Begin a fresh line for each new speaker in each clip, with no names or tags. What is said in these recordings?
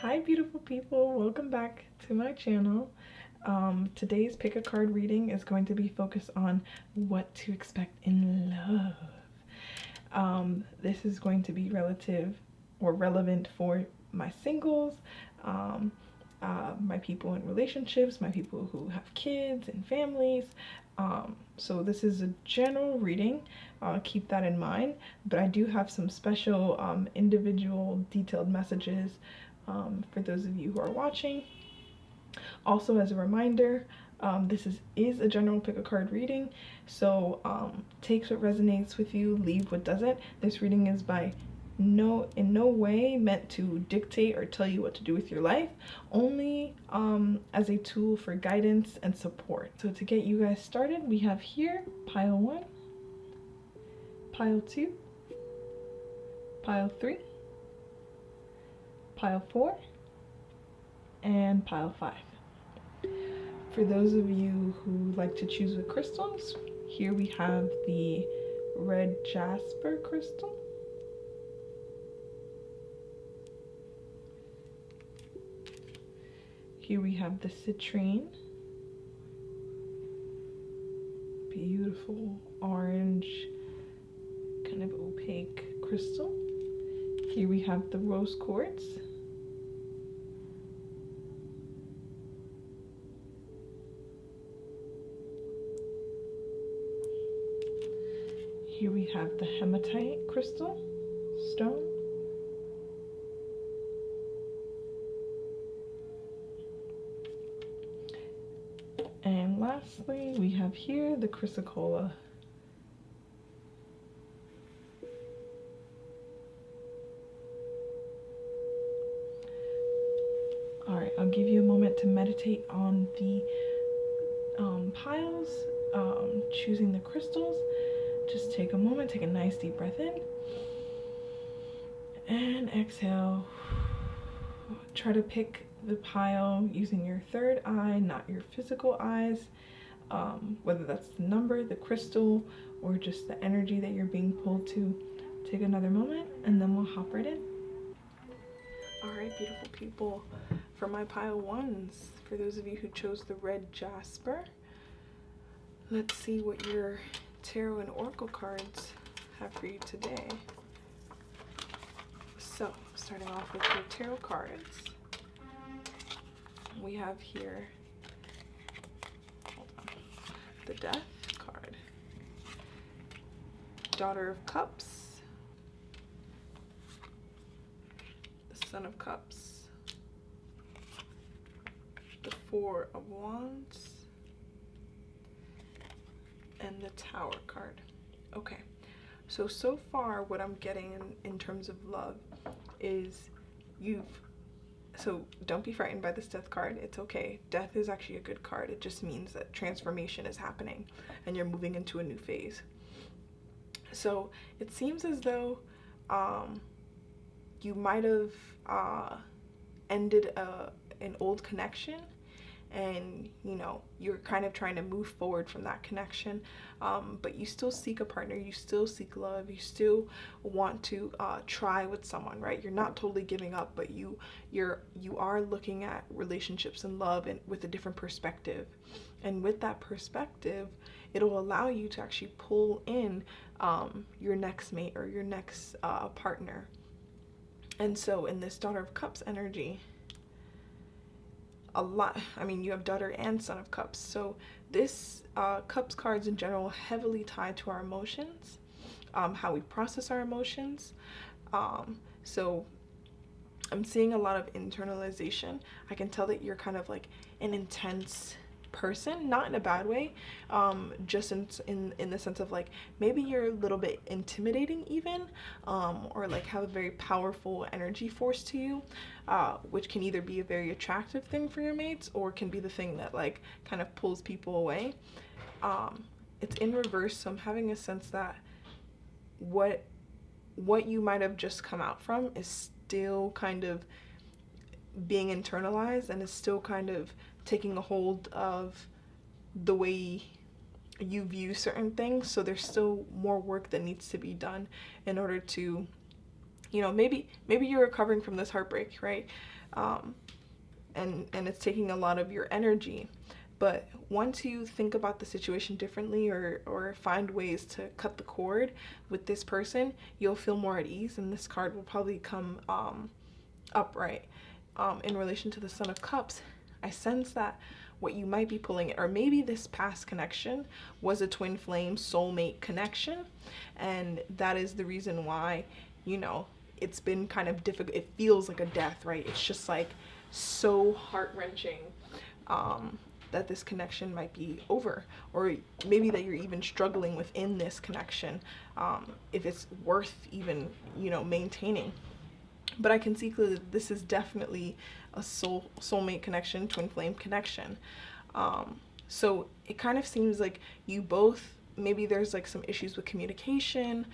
Hi beautiful people, welcome back to my channel. Today's pick a card reading is going to be focused on what to expect in love. This is going to be relative or relevant for my singles, my people in relationships, my people who have kids and families. So this is a general reading, keep that in mind, but I do have some special individual detailed messages for those of you who are watching. Also, as a reminder, this is a general pick a card reading, so take what resonates with you, leave what doesn't. This reading is in no way meant to dictate or tell you what to do with your life, only as a tool for guidance and support. So to get you guys started, we have here pile 1, pile 2, pile 3, pile 4, and pile 5. For those of you who like to choose with crystals, here we have the red Jasper crystal. Here we have the Citrine, beautiful orange, kind of opaque crystal. Here we have the rose quartz. Here we have the Hematite crystal stone. And lastly, we have here the Chrysocolla. Alright, I'll give you a moment to meditate on the piles, choosing the crystals. Just take a moment, take a nice deep breath in, and exhale. Try to pick the pile using your third eye, not your physical eyes, whether that's the number, the crystal, or just the energy that you're being pulled to. Take another moment, and then we'll hop right in. Alright, beautiful people, for my pile 1s, for those of you who chose the red Jasper, let's see what your tarot and oracle cards have for you today. So, starting off with your tarot cards, we have here, hold on, the Death card, Daughter of Cups, the Son of Cups, the Four of Wands, and the Tower card. Okay, so far what I'm getting in terms of love is so don't be frightened by this Death card. It's okay. Death is actually a good card. It just means that transformation is happening and you're moving into a new phase. So it seems as though you might have ended an old connection, and you're kind of trying to move forward from that connection, but you still seek a partner, you still seek love, you still want to try with someone, right? You're not totally giving up, but you are looking at relationships and love and with a different perspective, and with that perspective it'll allow you to actually pull in your next mate or your next partner. And so in this Daughter of Cups energy, you have Daughter and Son of Cups, so this Cups cards in general heavily tied to our emotions, how we process our emotions. So I'm seeing a lot of internalization. I can tell that you're kind of like an intense person, not in a bad way, just in the sense of like maybe you're a little bit intimidating even, or like have a very powerful energy force to you, which can either be a very attractive thing for your mates or can be the thing that like kind of pulls people away. It's in reverse, so I'm having a sense that what you might have just come out from is still kind of being internalized and is still kind of taking a hold of the way you view certain things. So there's still more work that needs to be done in order to You know, maybe you're recovering from this heartbreak, right? Um, and it's taking a lot of your energy. But once you think about the situation differently, or find ways to cut the cord with this person, you'll feel more at ease, and this card will probably come upright. In relation to the Son of Cups, I sense that what you might be pulling, or maybe this past connection was a twin flame soulmate connection, and that is the reason why, you know, it's been kind of difficult. It feels like a death, right? It's just like so heart-wrenching, that this connection might be over, or maybe that you're even struggling within this connection, if it's worth even, you know, maintaining. But I can see clearly that this is definitely a soulmate connection, twin flame connection. So it kind of seems like you both, maybe there's like some issues with communication,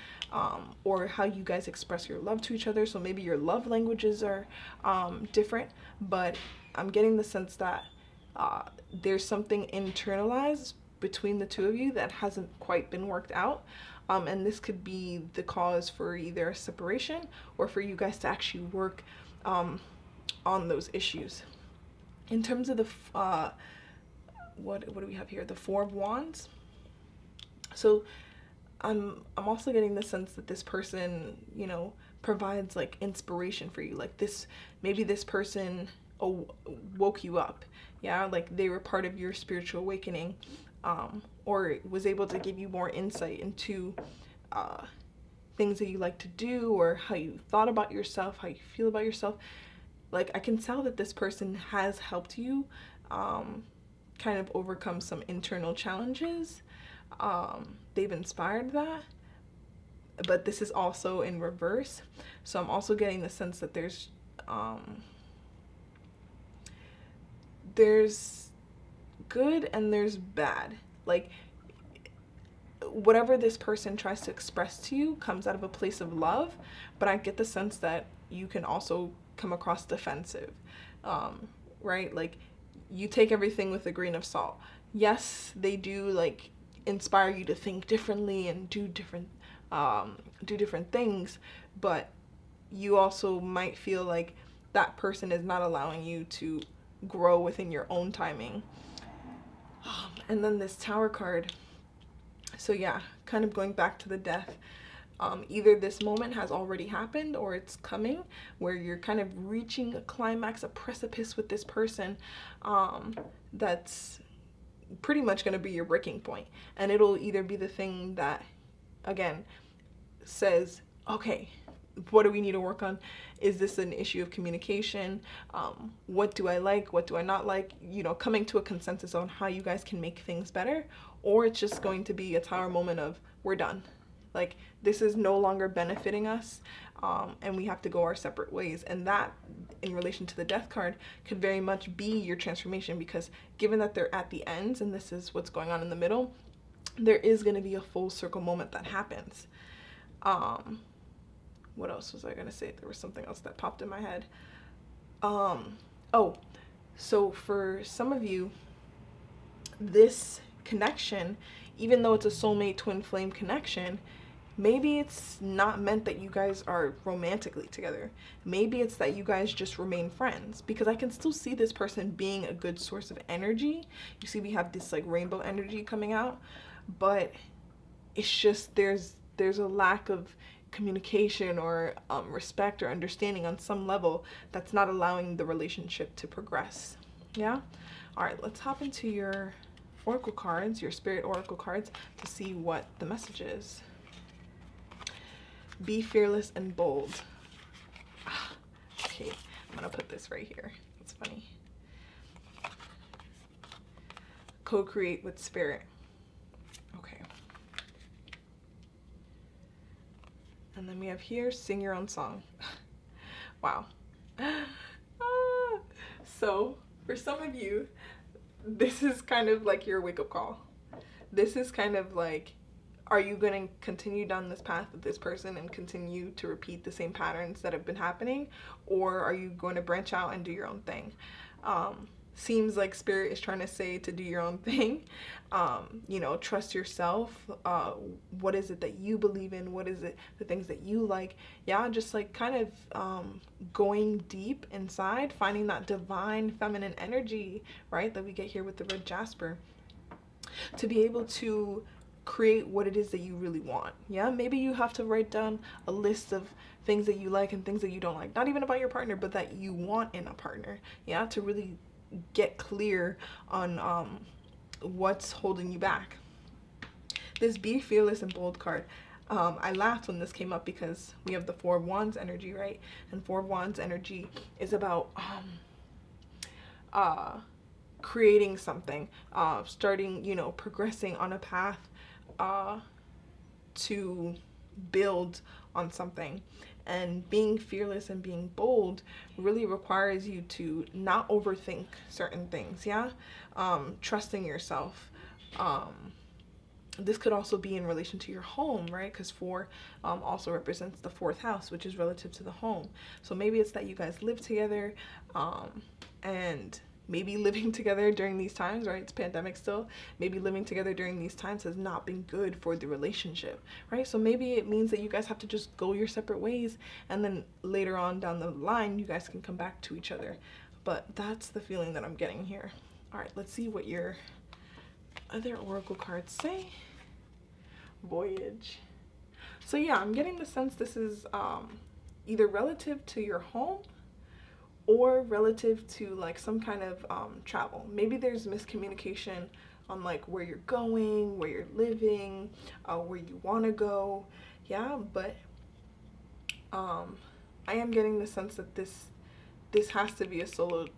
or how you guys express your love to each other. So maybe your love languages are different, but I'm getting the sense that there's something internalized between the two of you that hasn't quite been worked out. And this could be the cause for either a separation, or for you guys to actually work on those issues. In terms of the what do we have here? The Four of Wands. So I'm also getting the sense that this person, you know, provides like inspiration for you. Like this, maybe this person woke you up. Yeah, like they were part of your spiritual awakening, or was able to give you more insight into things that you like to do, or how you thought about yourself, how you feel about yourself. Like I can tell that this person has helped you kind of overcome some internal challenges. They've inspired that, but this is also in reverse. So I'm also getting the sense that there's good and there's bad. Like whatever this person tries to express to you comes out of a place of love, but I get the sense that you can also come across defensive, right? Like you take everything with a grain of salt. Yes, they do like inspire you to think differently and do different things, but you also might feel like that person is not allowing you to grow within your own timing. And then this Tower card. So yeah, kind of going back to the death. Either this moment has already happened, or it's coming, where you're kind of reaching a climax, a precipice with this person, that's pretty much going to be your breaking point. And it'll either be the thing that, again, says, okay, what do we need to work on? Is this an issue of communication? What do I like? What do I not like? You know, coming to a consensus on how you guys can make things better. Or it's just going to be a Tower moment of, we're done. Like, this is no longer benefiting us, and we have to go our separate ways. And that, in relation to the Death card, could very much be your transformation, because given that they're at the ends and this is what's going on in the middle, there is going to be a full circle moment that happens. What else was I going to say? There was something else that popped in my head. Oh, so for some of you, this connection, even though it's a soulmate twin flame connection, maybe it's not meant that you guys are romantically together. Maybe it's that you guys just remain friends, because I can still see this person being a good source of energy. You see, we have this like rainbow energy coming out, but it's just there's a lack of communication or respect or understanding on some level that's not allowing the relationship to progress. Yeah? All right, let's hop into your oracle cards, your spirit oracle cards, to see what the message is. Be fearless and bold. Okay, I'm gonna put this right here. It's funny. Co-create with spirit. Okay. And then we have here, sing your own song. Wow. So for some of you, this is kind of like your wake-up call. This is kind of like, are you going to continue down this path with this person and continue to repeat the same patterns that have been happening? Or are you going to branch out and do your own thing? seems like spirit is trying to say to do your own thing. You know, trust yourself. What is it that you believe in? What is it, the things that you like? Yeah, just like kind of going deep inside, finding that divine feminine energy, right, that we get here with the red Jasper, to be able to create what it is that you really want. Yeah, maybe you have to write down a list of things that you like and things that you don't like, not even about your partner, but that you want in a partner. Yeah, to really get clear on what's holding you back. This Be Fearless and Bold card, I laughed when this came up because we have the Four of Wands energy, right? And Four of Wands energy is about creating something, starting, you know, progressing on a path to build on something. And being fearless and being bold really requires you to not overthink certain things, yeah? Trusting yourself. This could also be in relation to your home, right? Because 4 also represents the 4th house, which is relative to the home. So maybe it's that you guys live together, and maybe living together during these times, right? It's pandemic still. Maybe living together during these times has not been good for the relationship, right? So maybe it means that you guys have to just go your separate ways, and then later on down the line, you guys can come back to each other. But that's the feeling that I'm getting here. All right, let's see what your other oracle cards say. Voyage. So yeah, I'm getting the sense this is either relative to your home or relative to like some kind of travel. Maybe there's miscommunication on like where you're going, where you're living, where you want to go. Yeah, but I am getting the sense that this has to be a solo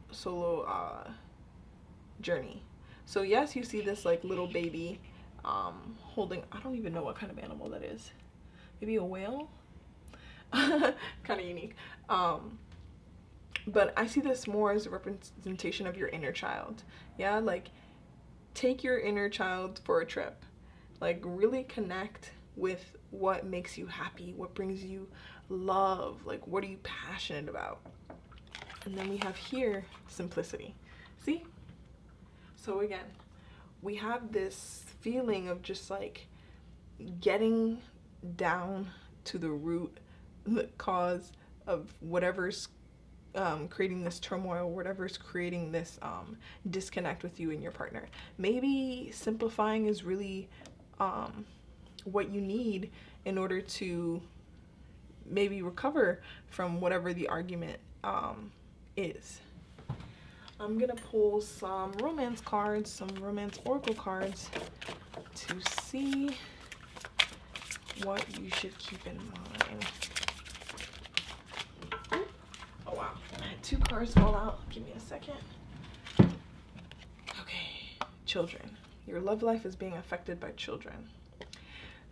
journey. So yes, you see this like little baby holding, I don't even know what kind of animal that is. Maybe a whale? Kind of unique. But I see this more as a representation of your inner child. Yeah, like take your inner child for a trip. Like really connect with what makes you happy, what brings you love, like what are you passionate about? And then we have here simplicity. See? So again, we have this feeling of just like getting down to the root, the cause of whatever's creating this turmoil, whatever's creating this disconnect with you and your partner. Maybe simplifying is really what you need in order to maybe recover from whatever the argument is. I'm gonna pull some romance cards, some romance oracle cards to see what you should keep in mind. Oh wow, I had 2 cards fall out. Give me a second. Okay, children. Your love life is being affected by children.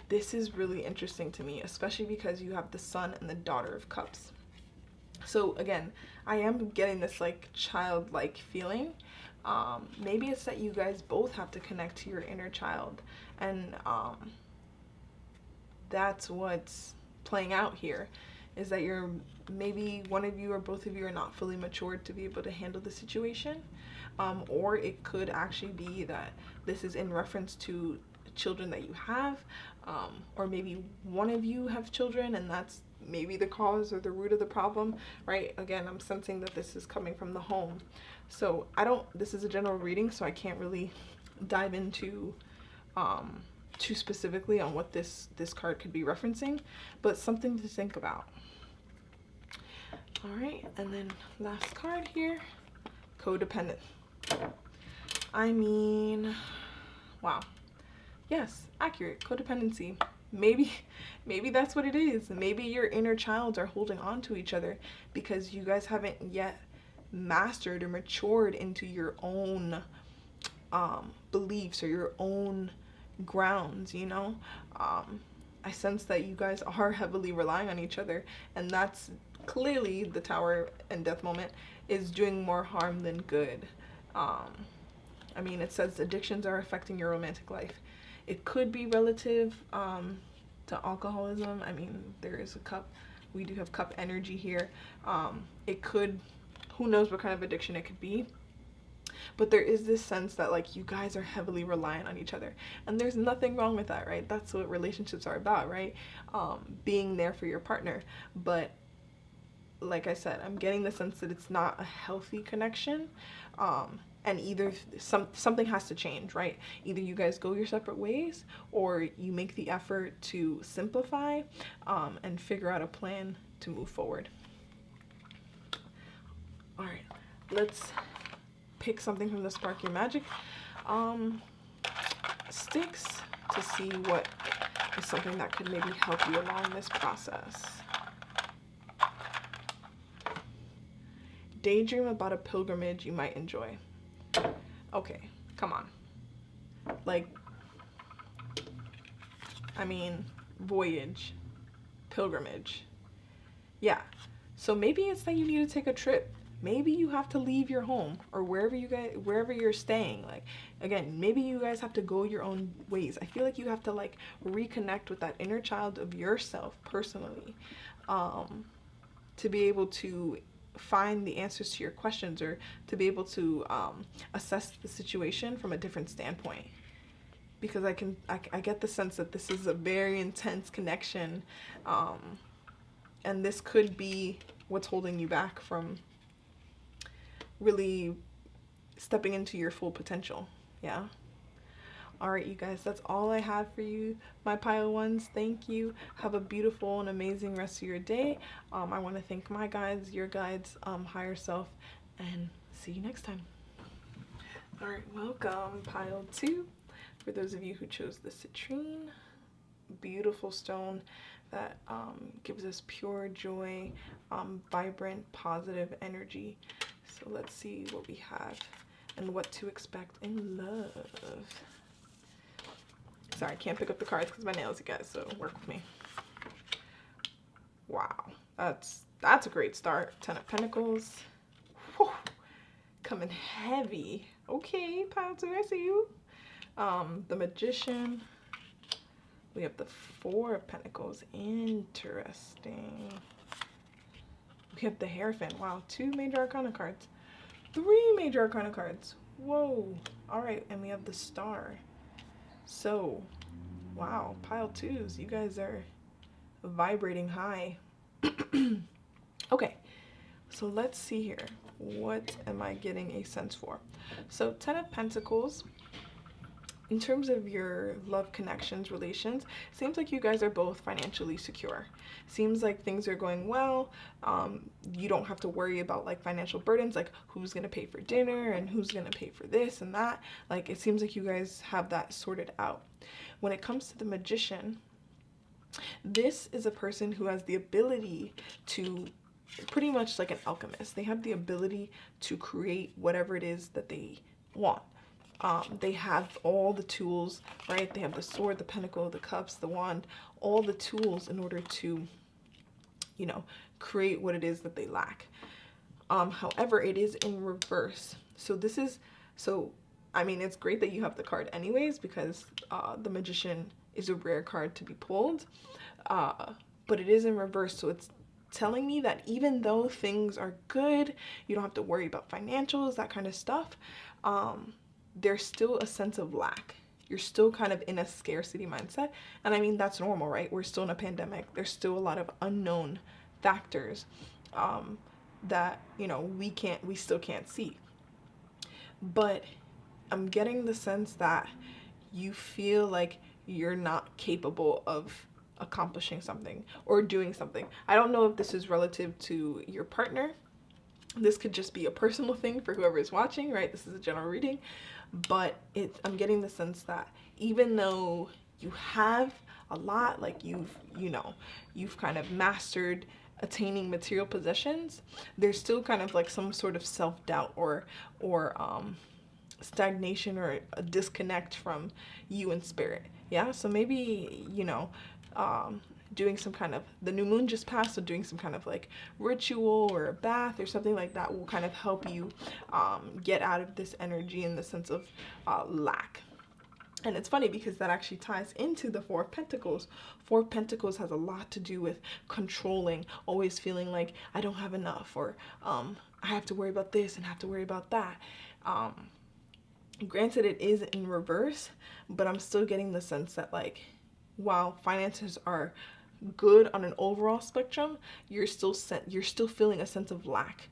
This is really interesting to me, especially because you have the Sun and the Daughter of Cups. So again, I am getting this like childlike feeling. Maybe it's that you guys both have to connect to your inner child, and that's what's playing out here, is that you're, maybe one of you or both of you are not fully matured to be able to handle the situation, or it could actually be that this is in reference to children that you have, or maybe one of you have children and that's maybe the cause or the root of the problem, right? Again, I'm sensing that this is coming from the home. So this is a general reading, so I can't really dive into too specifically on what this card could be referencing, but something to think about. All right, and then last card here, codependent. I mean, wow. Yes, accurate, codependency. Maybe that's what it is. Maybe your inner childs are holding on to each other because you guys haven't yet mastered or matured into your own beliefs or your own grounds, you know? I sense that you guys are heavily relying on each other, and that's clearly the Tower and Death moment is doing more harm than good. I mean, it says addictions are affecting your romantic life. It could be relative to alcoholism. I mean, there is a cup. We do have cup energy here. It could, who knows what kind of addiction it could be. but there is this sense that like you guys are heavily reliant on each other, and there's nothing wrong with that, right? That's what relationships are about, right? Being there for your partner. But like I said, I'm getting the sense that it's not a healthy connection. And either something has to change, right? Either you guys go your separate ways, or you make the effort to simplify, and figure out a plan to move forward. All right, let's pick something from the Spark Your Magic sticks to see what is something that could maybe help you along this process. Daydream about a pilgrimage you might enjoy. Okay, come on. Like, I mean, voyage, pilgrimage. Yeah. So maybe it's that you need to take a trip. Maybe you have to leave your home, or wherever you're staying. Like, again, maybe you guys have to go your own ways. I feel like you have to like reconnect with that inner child of yourself personally, to be able to find the answers to your questions, or to be able to assess the situation from a different standpoint. Because I get the sense that this is a very intense connection, and this could be what's holding you back from really stepping into your full potential. Yeah. All right, you guys, that's all I have for you, my pile ones. Thank you. Have a beautiful and amazing rest of your day. I want to thank my guides, your guides, higher self, and see you next time. All right, welcome, pile 2. For those of you who chose the Citrine, beautiful stone that gives us pure joy, vibrant, positive energy. So let's see what we have and what to expect in love. Sorry, I can't pick up the cards because my nails, you guys, so work with me. Wow, that's a great start. 10 of Pentacles. Whew. Coming heavy. Okay, pile 2, I see you. The Magician. We have the 4 of Pentacles. Interesting. We have the Hierophant. Wow, 2 Major Arcana cards. 3 Major Arcana cards. Whoa. All right, and we have the Star. So, wow, pile 2s, you guys are vibrating high. Okay, so let's see here. What am I getting a sense for? So 10 of Pentacles, in terms of your love connections, relations, seems like you guys are both financially secure. Seems like things are going well. You don't have to worry about like financial burdens, like who's gonna pay for dinner and who's gonna pay for this and that. Like, it seems like you guys have that sorted out. When it comes to the Magician, this is a person who has the ability to, pretty much like an alchemist, they have the ability to create whatever it is that they want. They have all the tools, right? They have the sword, the pentacle, the cups, the wand, all the tools in order to, you know, create what it is that they lack. However, it is in reverse. So this is, I mean, it's great that you have the card anyways, because the Magician is a rare card to be pulled, but it is in reverse. So it's telling me that even though things are good, you don't have to worry about financials, that kind of stuff, there's still a sense of lack. You're still kind of in a scarcity mindset. And I mean, that's normal, right? We're still in a pandemic. There's still a lot of unknown factors that, you know, we still can't see. But I'm getting the sense that you feel like you're not capable of accomplishing something or doing something. I don't know if this is relative to your partner. This could just be a personal thing for whoever is watching, right? This is a general reading, but I'm getting the sense that even though you have a lot, like you've kind of mastered attaining material possessions, there's still kind of like some sort of self-doubt or stagnation or a disconnect from you and spirit. Yeah, so maybe, you know, doing some kind of, the new moon just passed, so doing some kind of like ritual or a bath or something like that will kind of help you get out of this energy in the sense of lack. And it's funny because that actually ties into the Four of Pentacles. Four of Pentacles has a lot to do with controlling, always feeling like I don't have enough, or I have to worry about this and have to worry about that. Granted, it is in reverse, but I'm still getting the sense that, like, while finances are good on an overall spectrum, you're still feeling a sense of lack,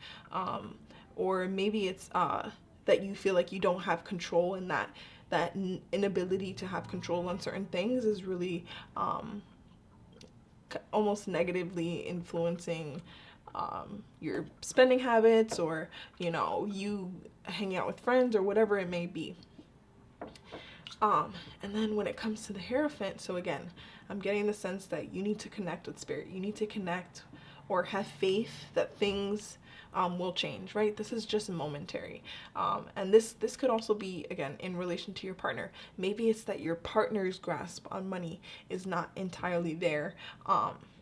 or maybe it's that you feel like you don't have control, and that inability to have control on certain things is really almost negatively influencing your spending habits, or you hanging out with friends, or whatever it may be. And then when it comes to the Hierophant, so again, I'm getting the sense that you need to connect with spirit. You need to connect or have faith that things will change, right? This is just momentary. And this could also be, again, in relation to your partner. Maybe it's that your partner's grasp on money is not entirely there.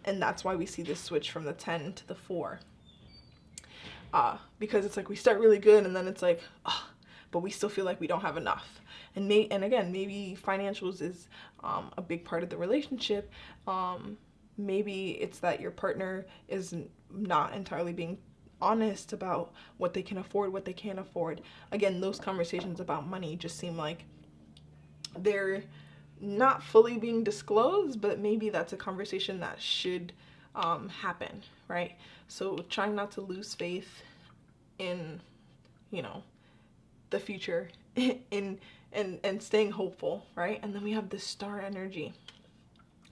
And that's why we see this switch from the 10 to the 4. Because it's like we start really good, and then it's like, oh, but we still feel like we don't have enough. And again, maybe financials is a big part of the relationship. Maybe it's that your partner is not entirely being honest about what they can afford, what they can't afford. Again, those conversations about money just seem like they're not fully being disclosed, but maybe that's a conversation that should happen, right? So trying not to lose faith in, the future, and staying hopeful, right? And then we have the star energy.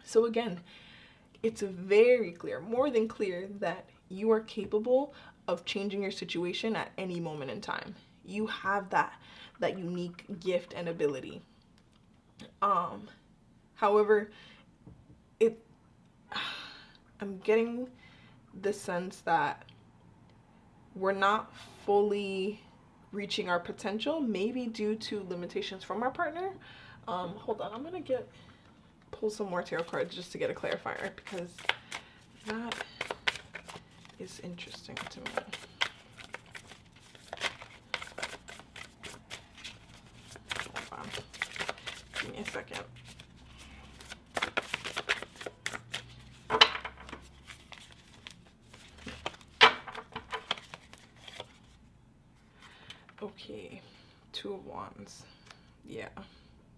So again, it's very clear, more than clear, that you are capable of changing your situation at any moment in time. You have that unique gift and ability. However, I'm getting the sense that we're not fully reaching our potential, maybe due to limitations from our partner. Hold on, I'm gonna pull some more tarot cards just to get a clarifier, because that is interesting to me. Hold on, give me a second. Okay, Two of Wands. Yeah.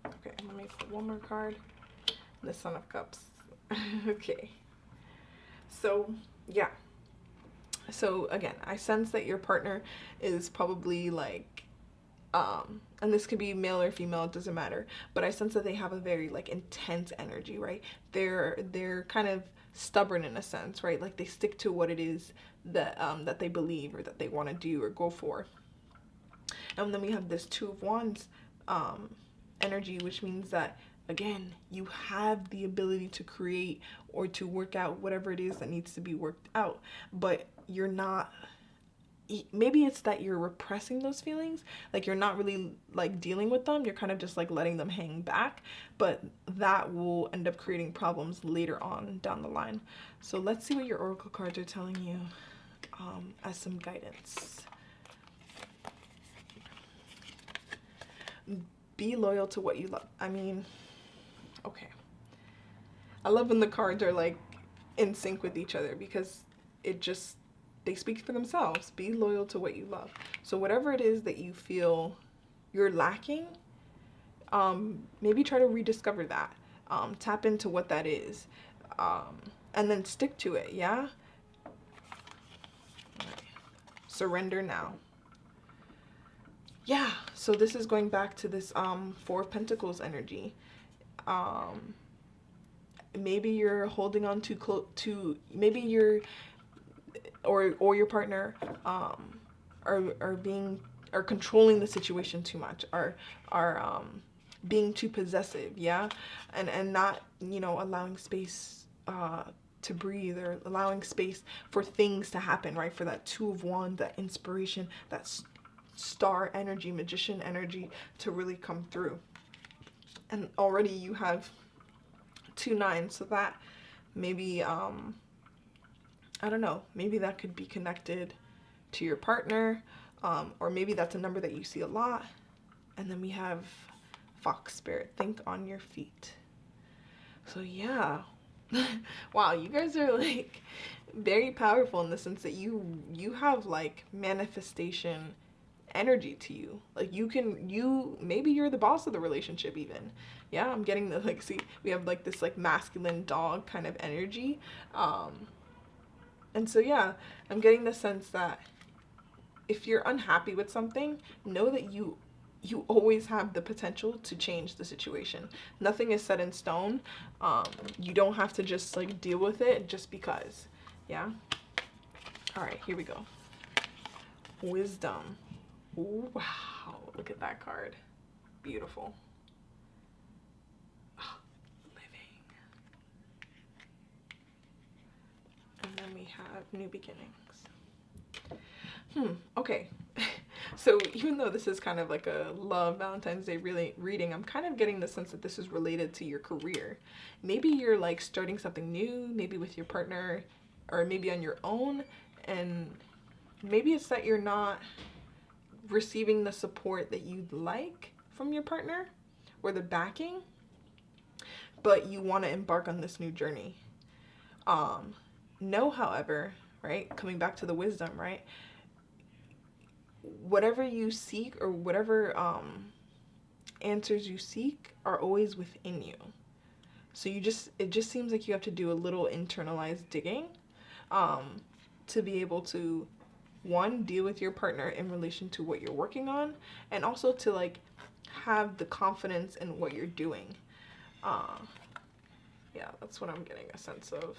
Okay, let me put one more card. The Son of Cups. Okay. So, yeah. So, again, I sense that your partner is probably like, and this could be male or female, it doesn't matter, but I sense that they have a very, like, intense energy, right? They're kind of stubborn in a sense, right? Like, they stick to what it is that they believe, or that they want to do or go for. And then we have this Two of Wands energy, which means that, again, you have the ability to create or to work out whatever it is that needs to be worked out, but you're not, maybe it's that you're repressing those feelings, like you're not really like dealing with them, you're kind of just like letting them hang back, but that will end up creating problems later on down the line. So let's see what your oracle cards are telling you as some guidance. Be loyal to what you love. I mean, okay. I love when the cards are like in sync with each other, because they speak for themselves. Be loyal to what you love. So whatever it is that you feel you're lacking, maybe try to rediscover that. Tap into what that is. And then stick to it, yeah? Right. Surrender now. Yeah, so this is going back to this Four of Pentacles energy. Maybe you're holding on too close to, maybe you're, or your partner are controlling the situation too much, are being too possessive, yeah, and not, allowing space to breathe, or allowing space for things to happen, right? For that Two of Wands, that inspiration, that star energy, magician energy to really come through. And already you have 2 9s, so that maybe I don't know, maybe that could be connected to your partner, or maybe that's a number that you see a lot. And then we have Fox spirit, think on your feet. So yeah. Wow, you guys are like very powerful in the sense that you have like manifestation energy to you. Like maybe you're the boss of the relationship even. Yeah, I'm getting the like, see, we have like this like masculine dog kind of energy. And so yeah, I'm getting the sense that if you're unhappy with something, know that you always have the potential to change the situation. Nothing is set in stone. You don't have to just like deal with it just because. Yeah. All right, here we go. Wisdom. Ooh, wow, look at that card. Beautiful. Oh, living. And then we have new beginnings. Okay. So even though this is kind of like a love Valentine's Day really reading, I'm kind of getting the sense that this is related to your career. Maybe you're like starting something new, maybe with your partner, or maybe on your own, and maybe it's that you're not receiving the support that you'd like from your partner or the backing, but you want to embark on this new journey. Know, however, right, coming back to the wisdom, right, whatever you seek or whatever answers you seek are always within you. So it just seems like you have to do a little internalized digging to be able to, one, deal with your partner in relation to what you're working on, and also to like have the confidence in what you're doing. Yeah, that's what I'm getting a sense of.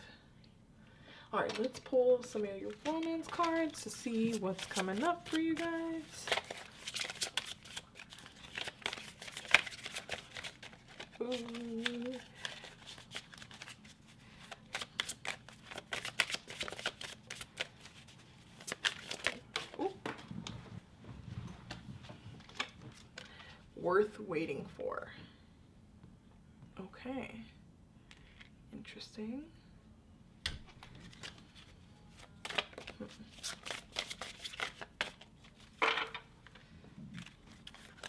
All right, let's pull some of your romance cards to see what's coming up for you guys. Ooh. Ooh. Worth waiting for. Okay. Interesting.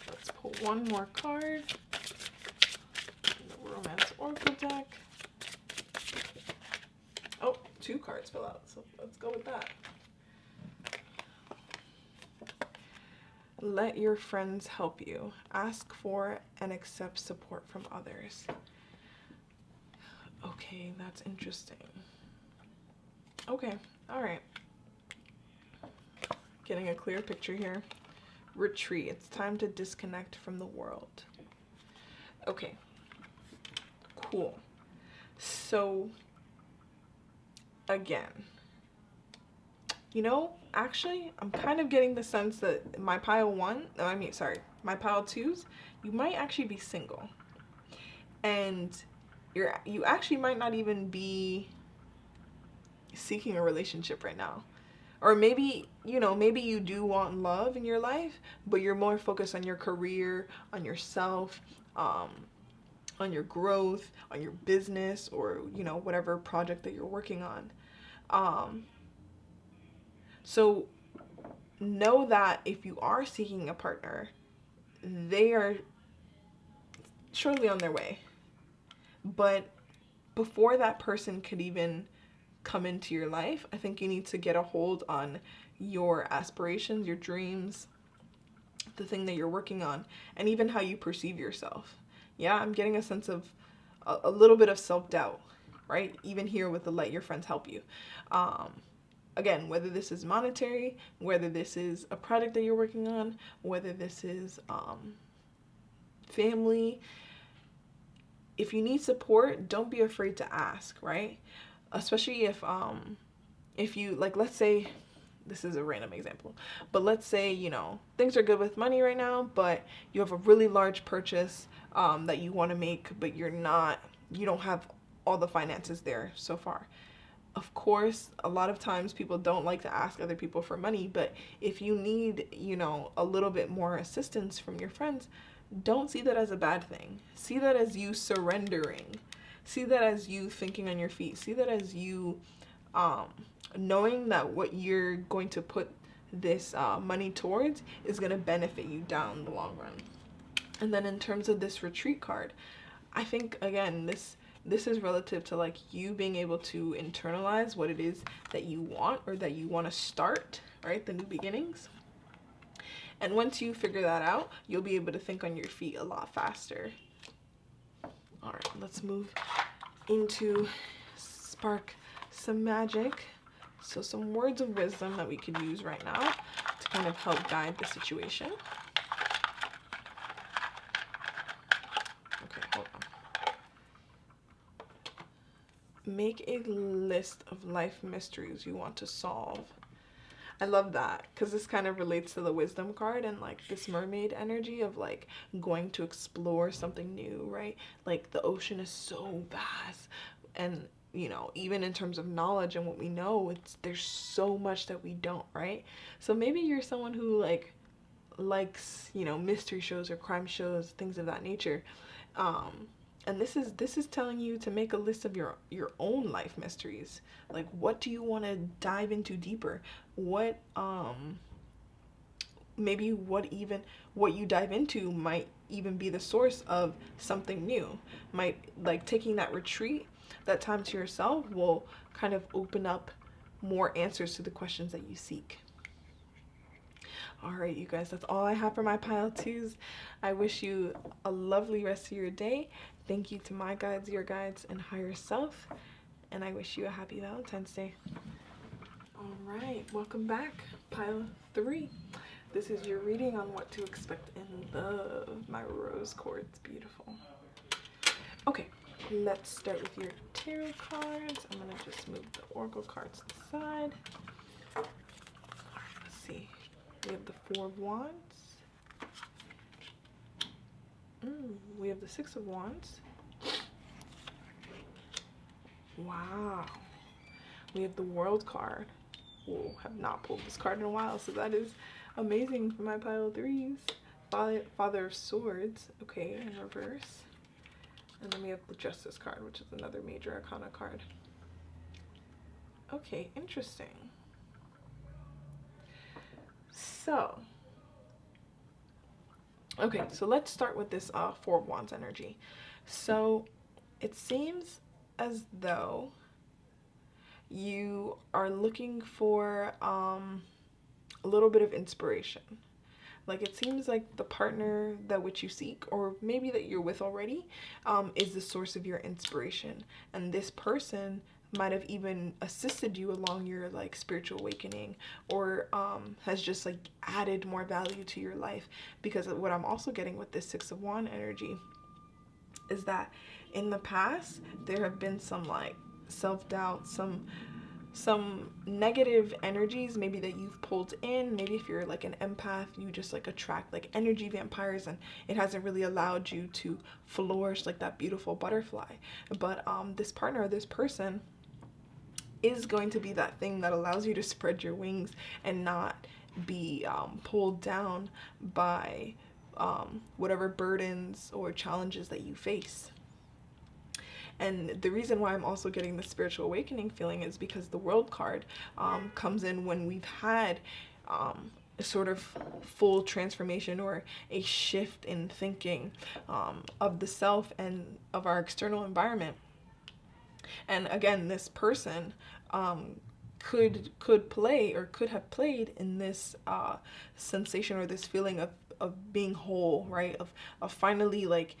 Let's pull one more card. The Romance Oracle deck. Oh, 2 cards fell out, so let's go with that. Let your friends help you. Ask for and accept support from others. Okay, that's interesting. Okay, all right. Getting a clear picture here. Retreat. It's time to disconnect from the world. Okay, cool. So, again, you know, actually, I'm kind of getting the sense that my pile 2s, you might actually be single. And you actually might not even be seeking a relationship right now. Or maybe, you know, maybe you do want love in your life, but you're more focused on your career, on yourself, on your growth, on your business, or, you know, whatever project that you're working on. So know that if you are seeking a partner, they are surely on their way. But before that person could even come into your life, I think you need to get a hold on your aspirations, your dreams, the thing that you're working on, and even how you perceive yourself. Yeah, I'm getting a sense of a little bit of self-doubt, right? Even here with the let your friends help you. Again, whether this is monetary, whether this is a project that you're working on, whether this is family, if you need support, don't be afraid to ask, right? Especially if you, like, let's say, this is a random example, but let's say, you know, things are good with money right now, but you have a really large purchase that you want to make, but you don't have all the finances there so far. Of course, a lot of times people don't like to ask other people for money, but if you need, you know, a little bit more assistance from your friends, don't see that as a bad thing. See that as you surrendering. See that as you thinking on your feet. See that as you knowing that what you're going to put this money towards is going to benefit you down the long run. And then in terms of this retreat card, I think, again, this is relative to like you being able to internalize what it is that you want, or that you want to start, right? The new beginnings. And once you figure that out, you'll be able to think on your feet a lot faster. All right, let's move into spark some magic. So some words of wisdom that we could use right now to kind of help guide the situation. Okay, hold on. Make a list of life mysteries you want to solve. I love that, because this kind of relates to the wisdom card and like this mermaid energy of like going to explore something new, right? Like the ocean is so vast, and you know, even in terms of knowledge and what we know, there's so much that we don't, right? So maybe you're someone who like likes, you know, mystery shows or crime shows, things of that nature. And this is telling you to make a list of your own life mysteries. Like, what do you want to dive into deeper? What maybe what you dive into might even be the source of something new. Might, like, taking that retreat, that time to yourself, will kind of open up more answers to the questions that you seek. All right, you guys, that's all I have for my pile twos. I wish you a lovely rest of your day. Thank you to my guides, your guides, and higher self. And I wish you a happy Valentine's Day. All right, welcome back, pile 3. This is your reading on what to expect in love. My rose quartz, beautiful. Okay, let's start with your tarot cards. I'm gonna just move the oracle cards to the side. All right, let's see. We have the 4 of Wands. We have the 6 of Wands. Wow. We have the World card. Whoa, have not pulled this card in a while, so that is amazing for my pile of 3s. Father of Swords, okay, in reverse. And then we have the Justice card, which is another major arcana card. Okay, interesting. So, okay, so let's start with this 4 of Wands energy. So, it seems as though you are looking for a little bit of inspiration. Like, it seems like the partner that which you seek, or maybe that you're with already, is the source of your inspiration. And this person might have even assisted you along your like spiritual awakening, or has just like added more value to your life. Because what I'm also getting with this 6 of Wands energy is that in the past there have been some like self-doubt, some negative energies maybe that you've pulled in. Maybe if you're like an empath, you just like attract like energy vampires, and it hasn't really allowed you to flourish like that beautiful butterfly. But this partner, this person, is going to be that thing that allows you to spread your wings and not be pulled down by whatever burdens or challenges that you face. And the reason why I'm also getting the spiritual awakening feeling is because the World card comes in when we've had a sort of full transformation or a shift in thinking of the self and of our external environment. And again, this person could play or could have played in this sensation or this feeling of being whole, right? Of finally like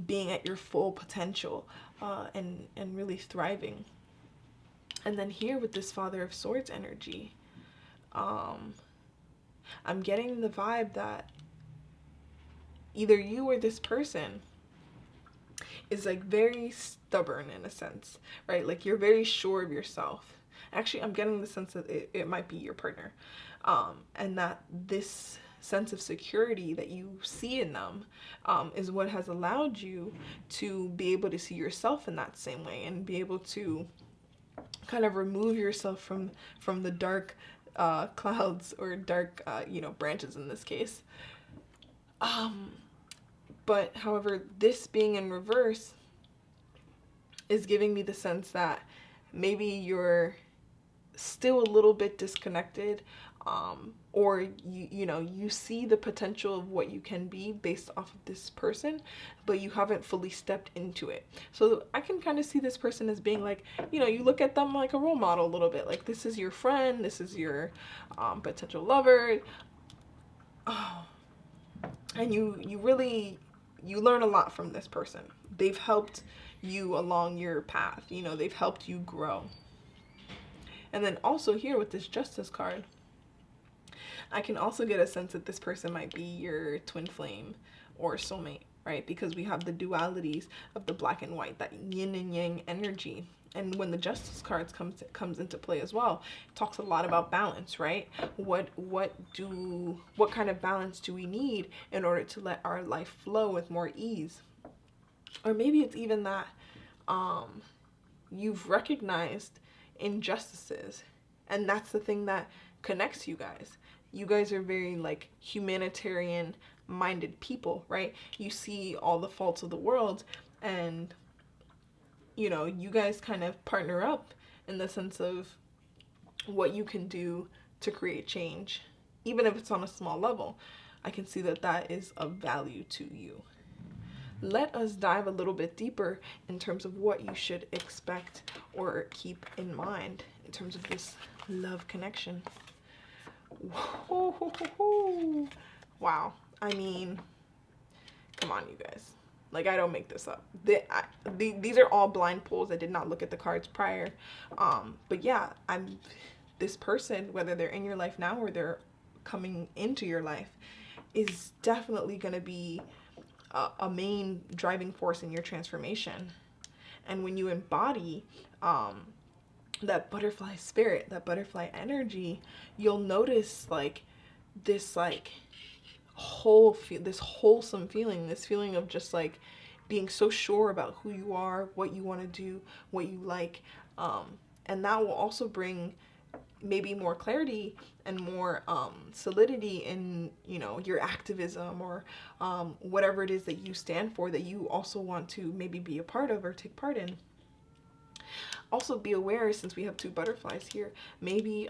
being at your full potential and really thriving. And then here with this Father of Swords energy, I'm getting the vibe that either you or this person is like very stubborn in a sense, right? Like you're very sure of yourself. Actually, I'm getting the sense that it might be your partner, and that this sense of security that you see in them is what has allowed you to be able to see yourself in that same way, and be able to kind of remove yourself from the dark clouds or dark branches in this case. But however, this being in reverse is giving me the sense that maybe you're still a little bit disconnected, or you see the potential of what you can be based off of this person, but you haven't fully stepped into it. So I can kind of see this person as being like, you look at them like a role model a little bit, like this is your friend, this is your potential lover. Oh, and you really, you learn a lot from this person. They've helped you along your path, they've helped you grow. And then also here with this Justice card, I can also get a sense that this person might be your twin flame or soulmate, right? Because we have the dualities of the black and white, that yin and yang energy. And when the Justice cards comes into play as well, it talks a lot about balance, right? What kind of balance do we need in order to let our life flow with more ease? Or maybe it's even that you've recognized injustices, and that's the thing that connects you guys. You guys are very like humanitarian minded people, right? You see all the faults of the world, and you guys kind of partner up in the sense of what you can do to create change, even if it's on a small level. I can see that that is of value to you. Let us dive a little bit deeper in terms of what you should expect or keep in mind in terms of this love connection. Wow. I mean, come on, you guys. Like, I don't make this up. These are all blind pulls. I did not look at the cards prior. But yeah, this person, whether they're in your life now or they're coming into your life, is definitely going to be a main driving force in your transformation. And when you embody that butterfly spirit, that butterfly energy, you'll notice like this like this wholesome feeling, this feeling of just like being so sure about who you are, what you want to do, what you like, and that will also bring maybe more clarity and more solidity in your activism or whatever it is that you stand for, that you also want to maybe be a part of or take part in. Also be aware, since we have two butterflies here, maybe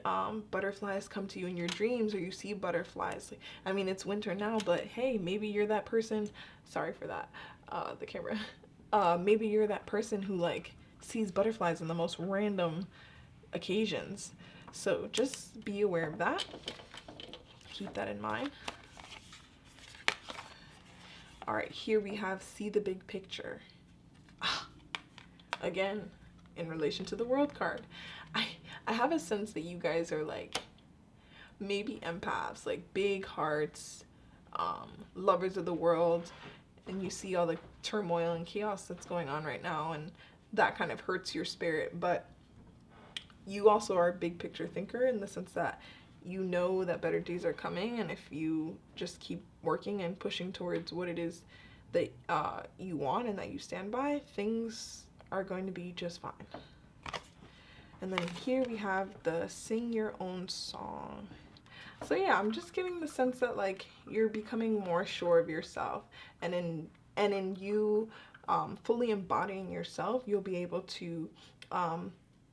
butterflies come to you in your dreams, or you see butterflies. I mean, it's winter now, but hey, maybe you're that person. Sorry for that, the camera. Maybe you're that person who like sees butterflies in the most random occasions. So just be aware of that. Keep that in mind. All right, here we have see the big picture. Again, in relation to the world card, I have a sense that you guys are like maybe empaths, like big hearts, lovers of the world, and you see all the turmoil and chaos that's going on right now, and that kind of hurts your spirit. But you also are a big picture thinker in the sense that you know that better days are coming, and if you just keep working and pushing towards what it is that you want and that you stand by, things are going to be just fine. And then here we have the sing your own song. So yeah, I'm just getting the sense that like you're becoming more sure of yourself, and in you fully embodying yourself, you'll be able to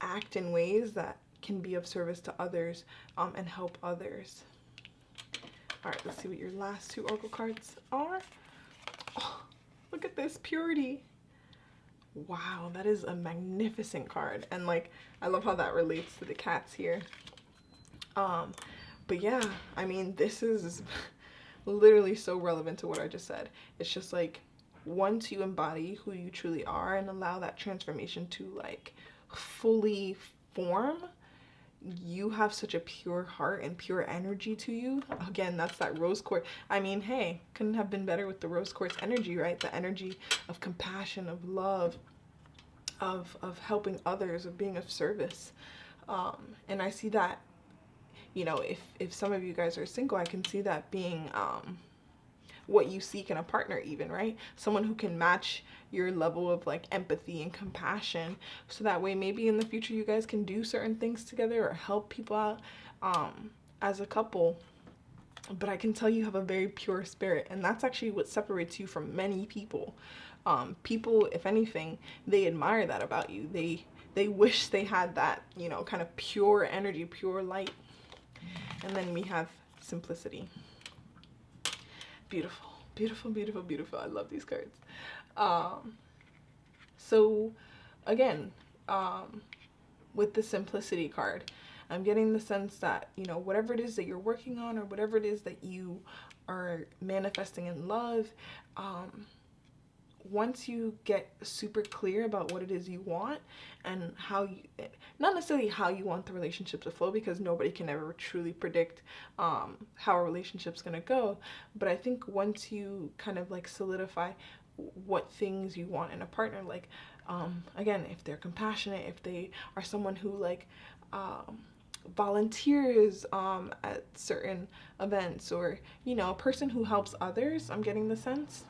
act in ways that can be of service to others and help others. All right, let's see what your last two oracle cards are. Oh, look at this, purity. Wow, that is a magnificent card, and like I love how that relates to the cats here. But yeah, I mean, this is literally so relevant to what I just said. It's just like once you embody who you truly are and allow that transformation to like fully form, you have such a pure heart and pure energy to you. Again, that's that rose quartz. I mean, hey, couldn't have been better with the rose quartz energy, right? The energy of compassion, of love, of helping others, of being of service. And I see that, you know, if some of you guys are single, I can see that being what you seek in a partner even, right? Someone who can match your level of like empathy and compassion, so that way maybe in the future you guys can do certain things together or help people out as a couple. But I can tell you have a very pure spirit, and that's actually what separates you from many people. People, if anything, they admire that about you. they wish they had that, you know, kind of pure energy, pure light. And then we have simplicity. Beautiful, beautiful, beautiful, beautiful. I love these cards. So again, with the simplicity card, I'm getting the sense that, you know, whatever it is that you're working on, or whatever it is that you are manifesting in love, once you get super clear about what it is you want and how you, not necessarily how you want the relationship to flow, because nobody can ever truly predict how a relationship's gonna go, but I think once you kind of like solidify what things you want in a partner, like again, if they're compassionate, if they are someone who like volunteers at certain events, or, you know, a person who helps others, I'm getting the sense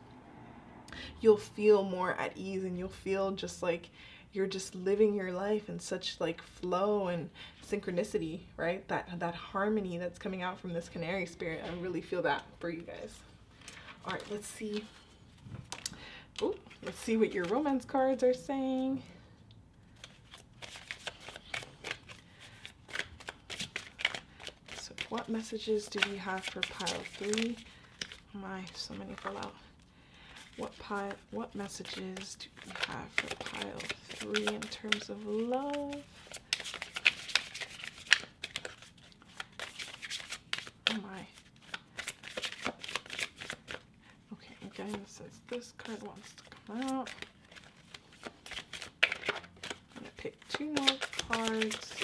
you'll feel more at ease, and you'll feel just like you're just living your life in such like flow and synchronicity, right? That harmony that's coming out from this canary spirit. I really feel that for you guys. All right, let's see. Ooh, let's see what your romance cards are saying. So what messages do we have for pile 3? Oh my, so many fell out. What messages do we have for pile 3 in terms of love? Oh my. Okay, I'm getting the sense this card wants to come out. I'm gonna pick 2 more cards.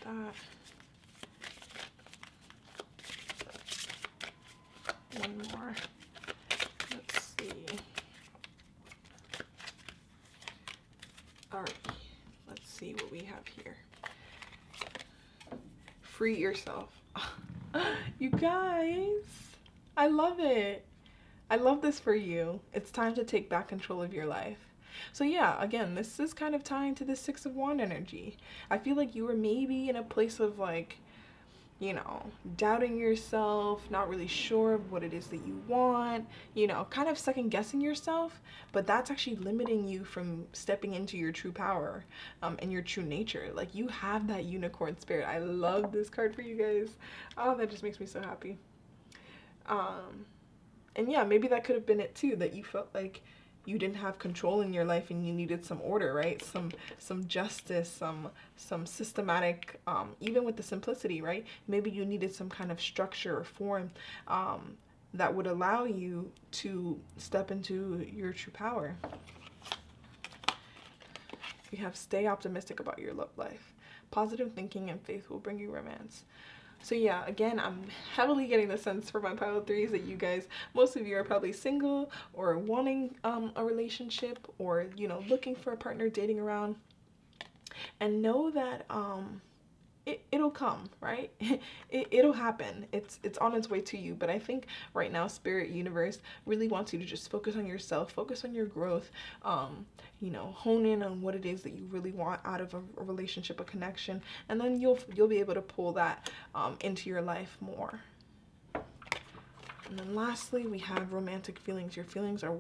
That. One more. Let's see. All right, let's see what we have here. Free yourself. You guys, I love it. I love this for you. It's time to take back control of your life. So yeah, again, this is kind of tying to the 6 of Wands energy. I feel like you were maybe in a place of like, you know, doubting yourself, not really sure of what it is that you want, you know, kind of second guessing yourself, but that's actually limiting you from stepping into your true power and your true nature. Like, you have that unicorn spirit. I love this card for you guys. Oh, that just makes me so happy. And yeah, maybe that could have been it too, that you felt like you didn't have control in your life and you needed some order, right? Some justice, some systematic, even with the simplicity, right? Maybe you needed some kind of structure or form that would allow you to step into your true power. We have stay optimistic about your love life. Positive thinking and faith will bring you romance. So yeah, again, I'm heavily getting the sense for my pile 3s that you guys, most of you are probably single or wanting a relationship, or, you know, looking for a partner, dating around. And know that it'll come, right? It'll happen. It's on its way to you. But I think right now, Spirit Universe really wants you to just focus on yourself, focus on your growth, you know, hone in on what it is that you really want out of a relationship, a connection, and then you'll be able to pull that into your life more. And then lastly, we have romantic feelings. Your feelings are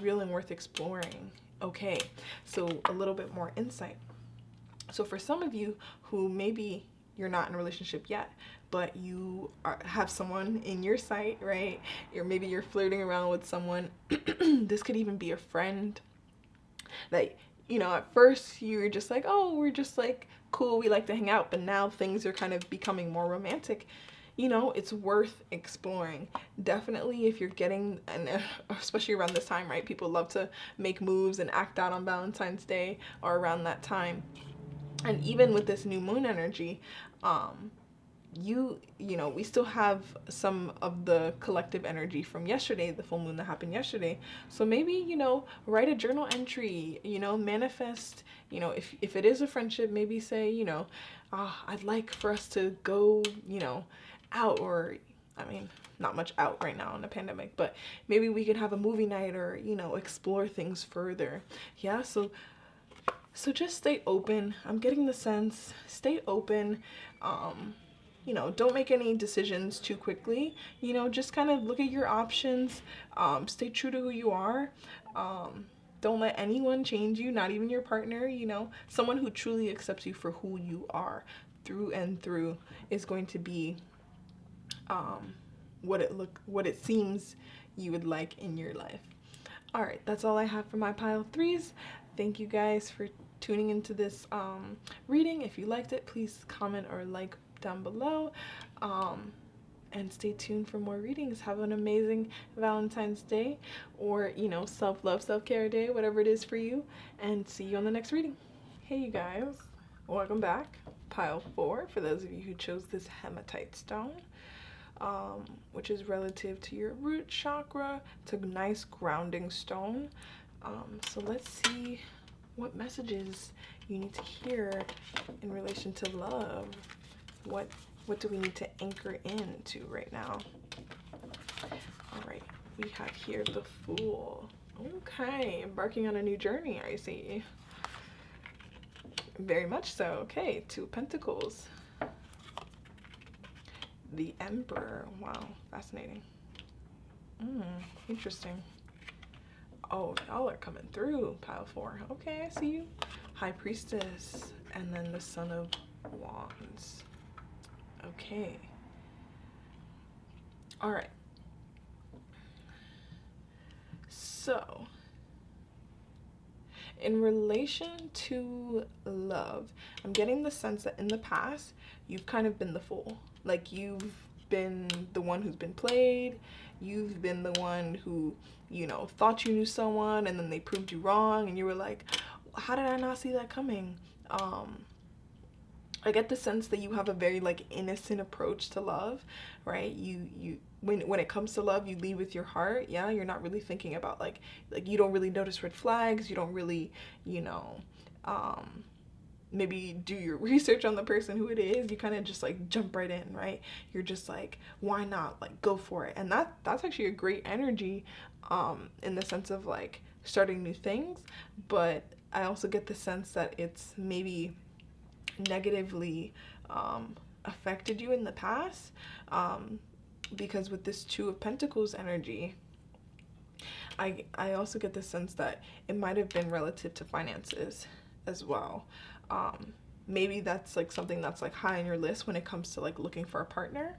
real and worth exploring. Okay, so a little bit more insight. So for some of you who maybe you're not in a relationship yet, but you have someone in your sight, right? Or maybe you're flirting around with someone. This could even be a friend that, you know, at first you were just like, oh, we're just like cool, we like to hang out, but now things are kind of becoming more romantic. You know, it's worth exploring. Definitely, if you're getting, and especially around this time, right? People love to make moves and act out on Valentine's Day or around that time. And even with this new moon energy, you know, we still have some of the collective energy from yesterday, the full moon that happened yesterday. So maybe, you know, write a journal entry, you know, manifest, you know, if it is a friendship, maybe say, you know, I'd like for us to go, you know, out, or, I mean, not much out right now in the pandemic, but maybe we could have a movie night, or, you know, explore things further. Yeah, so just stay open. I'm getting the sense, stay open. You know, don't make any decisions too quickly. You know, just kind of look at your options. Stay true to who you are. Don't let anyone change you, not even your partner, you know. Someone who truly accepts you for who you are through and through is going to be what it seems you would like in your life. All right, that's all I have for my pile of threes. Thank you guys for tuning into this reading. If you liked it, please comment or like down below. And stay tuned for more readings. Have an amazing Valentine's Day, or, you know, self-love, self-care day, whatever it is for you. And see you on the next reading. Hey, you guys. Welcome back. Pile 4, for those of you who chose this Hematite stone, which is relative to your root chakra. It's a nice grounding stone. So let's see what messages you need to hear in relation to love. What do we need to anchor into right now? All right, we have here the Fool. Okay, embarking on a new journey, I see. Very much so. Okay, 2 of Pentacles. The Emperor. Wow, fascinating. Interesting. Oh, y'all are coming through, pile 4. Okay, I see you. High Priestess, and then the Son of Wands. Okay. All right. So, in relation to love, I'm getting the sense that in the past, you've kind of been the fool. Like, you've been the one who's been played. You've been the one who, you know, thought you knew someone and then they proved you wrong and you were like, how did I not see that coming? I get the sense that you have a very like innocent approach to love, right? When it comes to love, you lead with your heart. Yeah, you're not really thinking about like you don't really notice red flags. You don't really, you know, maybe do your research on the person who it is. You kind of just like jump right in, right? You're just like, why not? Like, go for it. And that's actually a great energy, in the sense of like starting new things. But I also get the sense that it's maybe negatively affected you in the past, because with this 2 of Pentacles energy, I also get the sense that it might have been relative to finances as well. Maybe that's like something that's like high on your list when it comes to like looking for a partner,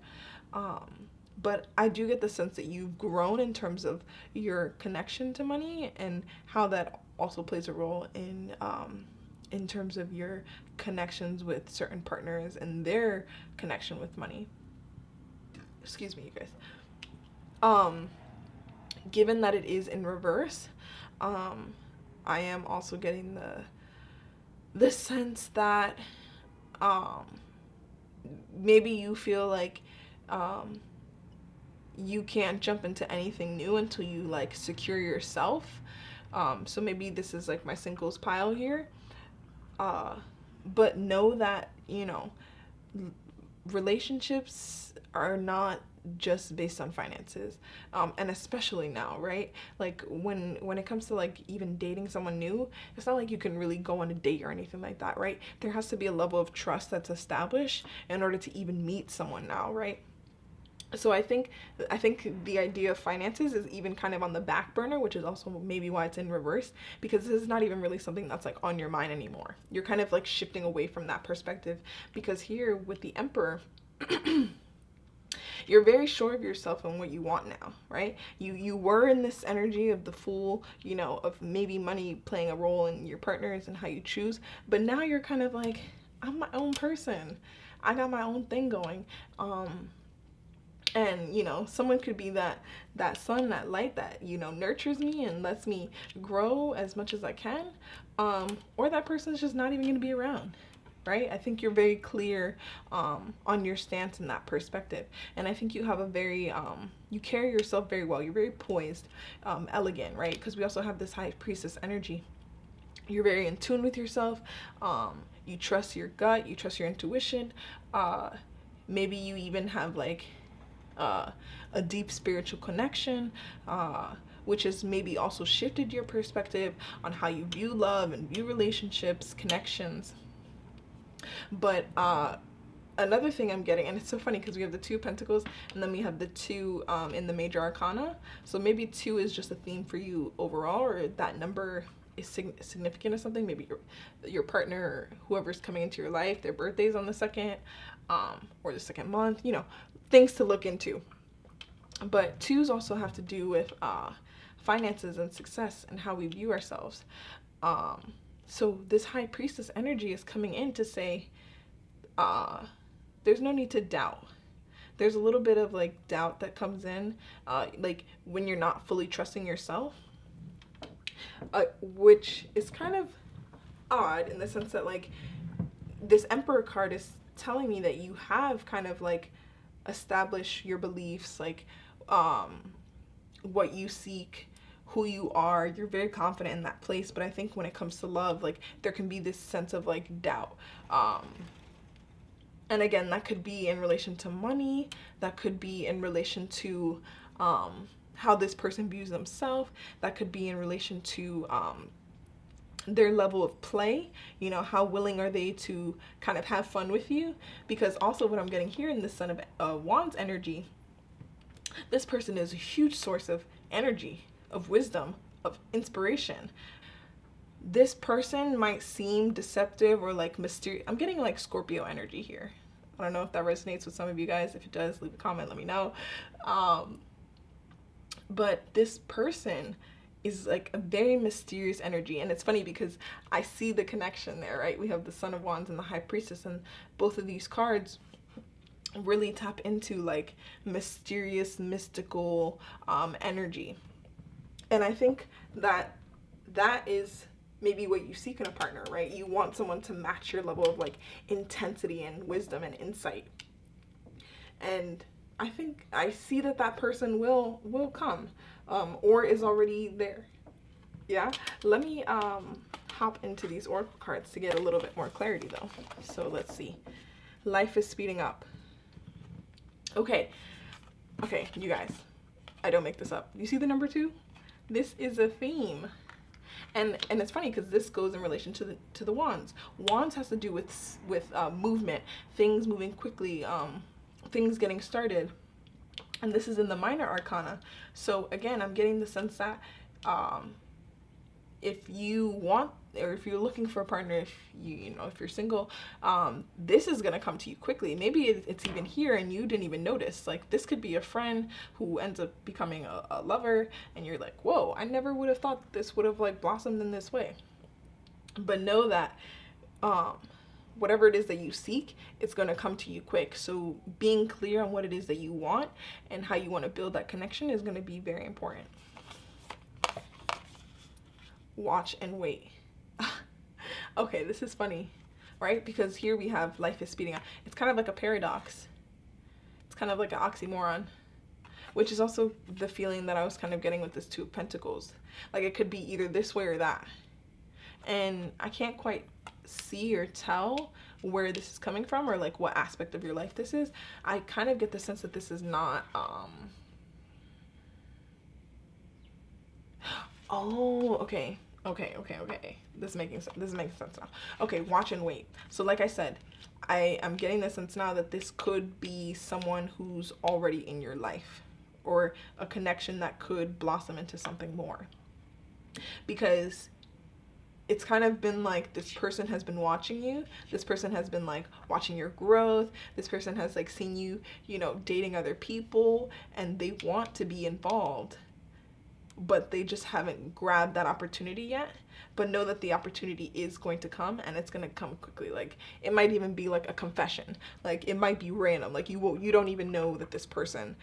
but I do get the sense that you've grown in terms of your connection to money and how that also plays a role in terms of your connections with certain partners and their connection with money. Excuse me, you guys. Given that it is in reverse, I am also getting the sense that maybe you feel like you can't jump into anything new until you like secure yourself. So maybe this is like my singles pile here. But know that, you know, relationships are not just based on finances, and especially now, right? Like when it comes to like even dating someone new, it's not like you can really go on a date or anything like that, right? There has to be a level of trust that's established in order to even meet someone now, right? So I think the idea of finances is even kind of on the back burner, which is also maybe why it's in reverse, because this is not even really something that's like on your mind anymore. You're kind of like shifting away from that perspective, because here with the Emperor, you're very sure of yourself and what you want now, right? You were in this energy of the Fool, you know, of maybe money playing a role in your partners and how you choose, but now you're kind of like, I'm my own person. I got my own thing going. And, you know, someone could be that sun, that light that, you know, nurtures me and lets me grow as much as I can. Or that person's just not even going to be around, right? I think you're very clear on your stance in that perspective. And I think you have a very, you carry yourself very well. You're very poised, elegant, right? Because we also have this High Priestess energy. You're very in tune with yourself. You trust your gut. You trust your intuition. Maybe you even have like a deep spiritual connection, which has maybe also shifted your perspective on how you view love and view relationships, connections. But another thing I'm getting, and it's so funny because we have the 2 Pentacles and then we have the 2 in the major arcana. So maybe 2 is just a theme for you overall, or that number is significant or something. Maybe your partner or whoever's coming into your life, their birthday's on the 2nd, or the 2nd month, you know, things to look into. But 2s also have to do with finances and success and how we view ourselves. So this High Priestess energy is coming in to say, there's no need to doubt. There's a little bit of like doubt that comes in, like when you're not fully trusting yourself, which is kind of odd in the sense that like this Emperor card is telling me that you have kind of like established your beliefs, like what you seek, who you are. You're very confident in that place. But I think when it comes to love, like there can be this sense of like doubt. And again, that could be in relation to money. That could be in relation to how this person views themselves. That could be in relation to their level of play. You know, how willing are they to kind of have fun with you? Because also what I'm getting here in the Son of Wands energy, this person is a huge source of energy, of wisdom, of inspiration. This person might seem deceptive or like mysterious. I'm getting like Scorpio energy here. I don't know if that resonates with some of you guys. If it does, leave a comment, let me know. But this person is like a very mysterious energy. And it's funny because I see the connection there, right? We have the Son of Wands and the High Priestess, and both of these cards really tap into like mysterious, mystical energy. And I think that that is maybe what you seek in a partner, right? You want someone to match your level of like intensity and wisdom and insight. And I think I see that that person will come, or is already there. Yeah. Let me hop into these oracle cards to get a little bit more clarity though. So let's see. Life is speeding up. Okay, you guys, I don't make this up. You see the number 2? This is a theme. And it's funny because this goes in relation to the wands. Wands has to do with movement, things moving quickly, things getting started. And this is in the minor arcana. So again, I'm getting the sense that if you want, or if you're looking for a partner, if if you're single, this is gonna come to you quickly. Maybe it's even here and you didn't even notice. Like this could be a friend who ends up becoming a lover, and you're like, whoa, I never would have thought this would have like blossomed in this way. But know that whatever it is that you seek, it's gonna come to you quick. So being clear on what it is that you want and how you want to build that connection is gonna be very important. Watch and wait. Okay, this is funny, right? Because here we have life is speeding up. It's kind of like a paradox. It's kind of like an oxymoron, which is also the feeling that I was kind of getting with this 2 of Pentacles. Like it could be either this way or that. And I can't quite see or tell where this is coming from or like what aspect of your life this is. I kind of get the sense that this is not oh, okay. This makes sense now. Okay, watch and wait. So like I said, I am getting the sense now that this could be someone who's already in your life, or a connection that could blossom into something more. Because it's kind of been like this person has been watching you. This person has been like watching your growth. This person has like seen you, dating other people, and they want to be involved, but they just haven't grabbed that opportunity yet. But know that the opportunity is going to come, and it's going to come quickly. Like it might even be like a confession. Like it might be random. Like you don't even know that this person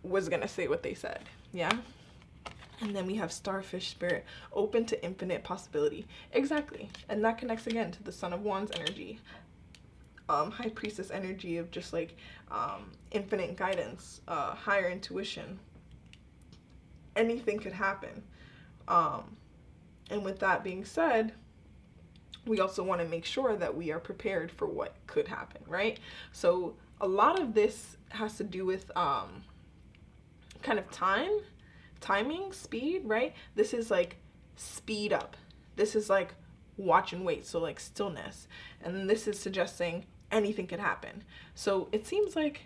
was going to say what they said. Yeah. And then we have Starfish Spirit, open to infinite possibility. Exactly. And that connects again to the Son of Wands energy. High Priestess energy of just like infinite guidance, higher intuition. Anything could happen. And with that being said, we also want to make sure that we are prepared for what could happen, right? So a lot of this has to do with kind of timing, speed, right? This is like speed up. This is like watch and wait, so like stillness. And then this is suggesting anything could happen. So it seems like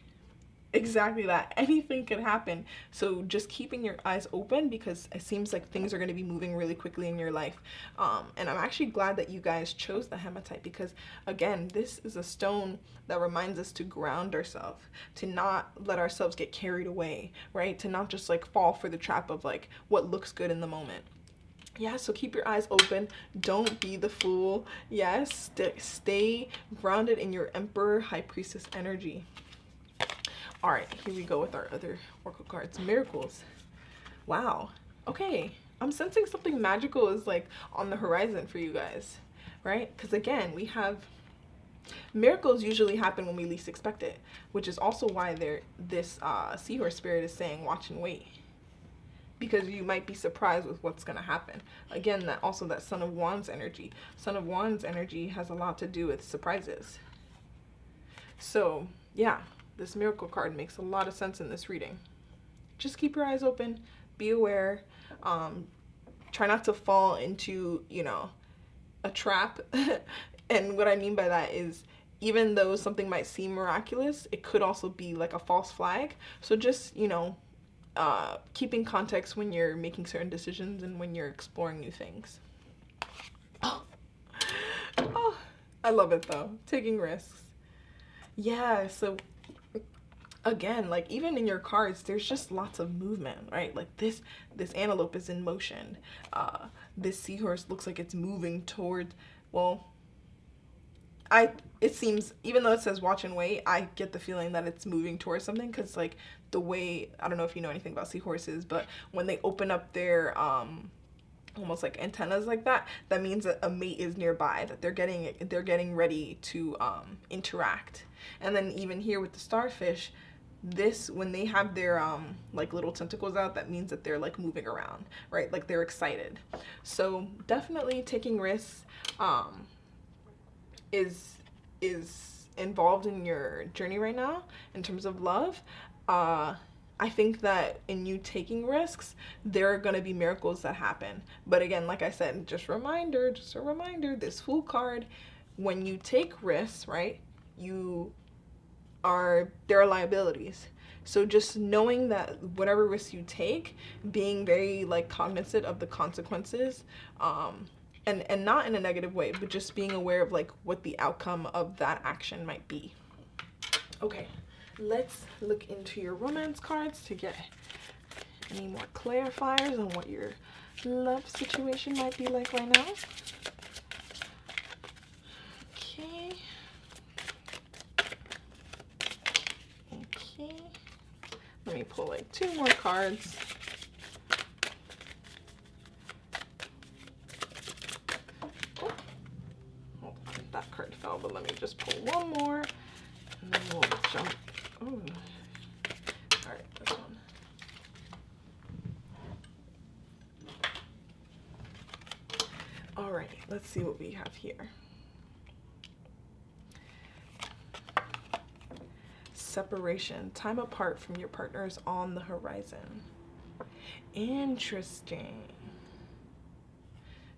exactly that. Anything could happen. So just keeping your eyes open, because it seems like things are going to be moving really quickly in your life. And I'm actually glad that you guys chose the hematite, because again, this is a stone that reminds us to ground ourselves, to not let ourselves get carried away, right? To not just like fall for the trap of like what looks good in the moment. Yeah, so keep your eyes open. Don't be the fool. Yes, stay grounded in your Emperor High Priestess energy. All right, here we go with our other oracle cards. Miracles. Wow. Okay, I'm sensing something magical is like on the horizon for you guys, right? Because again, we have miracles usually happen when we least expect it, which is also why this seahorse spirit is saying watch and wait, because you might be surprised with what's going to happen. Again, that Son of Wands energy. Son of Wands energy has a lot to do with surprises. So yeah, this miracle card makes a lot of sense in this reading. Just keep your eyes open, be aware, try not to fall into, a trap. And what I mean by that is, even though something might seem miraculous, it could also be like a false flag. So just, keeping context when you're making certain decisions and when you're exploring new things. Oh, I love it though. Taking risks. Yeah, so again, like even in your cards, there's just lots of movement, right? Like this antelope is in motion. This seahorse looks like it's moving toward, well, it seems, even though it says watch and wait, I get the feeling that it's moving towards something, because like the way, I don't know if you know anything about seahorses, but when they open up their almost like antennas like that, that means that a mate is nearby, that they're getting ready to interact. And then even here with the starfish, when they have their like little tentacles out, that means that they're like moving around, right? Like they're excited. So definitely taking risks is involved in your journey right now in terms of love. I think that in you taking risks, there are going to be miracles that happen. But again, like I said, just a reminder, this Fool card, when you take risks, right, there are liabilities. So just knowing that whatever risks you take, being very like cognizant of the consequences, and not in a negative way, but just being aware of like what the outcome of that action might be. Okay, let's look into your romance cards to get any more clarifiers on what your love situation might be like right now. Okay. Let me pull like 2 more cards. Oh, hold on, that card fell, but let me just pull 1 more, and then we'll jump. Oh, all right, this one. All right, let's see what we have here. Separation, time apart from your partner is on the horizon. Interesting.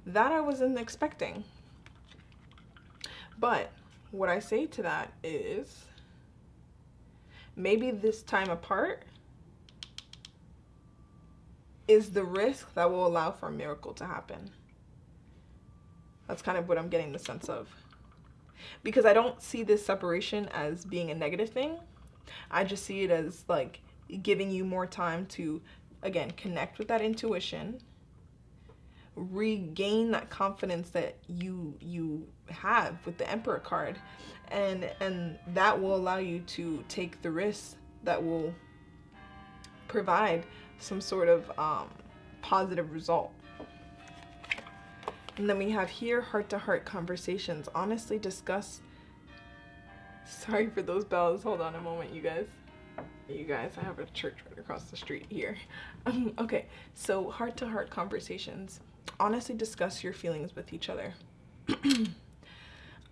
That I wasn't expecting. But what I say to that is, maybe this time apart is the risk that will allow for a miracle to happen. That's kind of what I'm getting the sense of. Because I don't see this separation as being a negative thing. I just see it as like giving you more time to, again, connect with that intuition, regain that confidence that you have with the Emperor card, and that will allow you to take the risks that will provide some sort of positive result. And then we have here heart-to-heart conversations. Honestly discuss. Sorry for those bells. Hold on a moment, you guys. You guys, I have a church right across the street here. Okay, so heart-to-heart conversations. Honestly discuss your feelings with each other.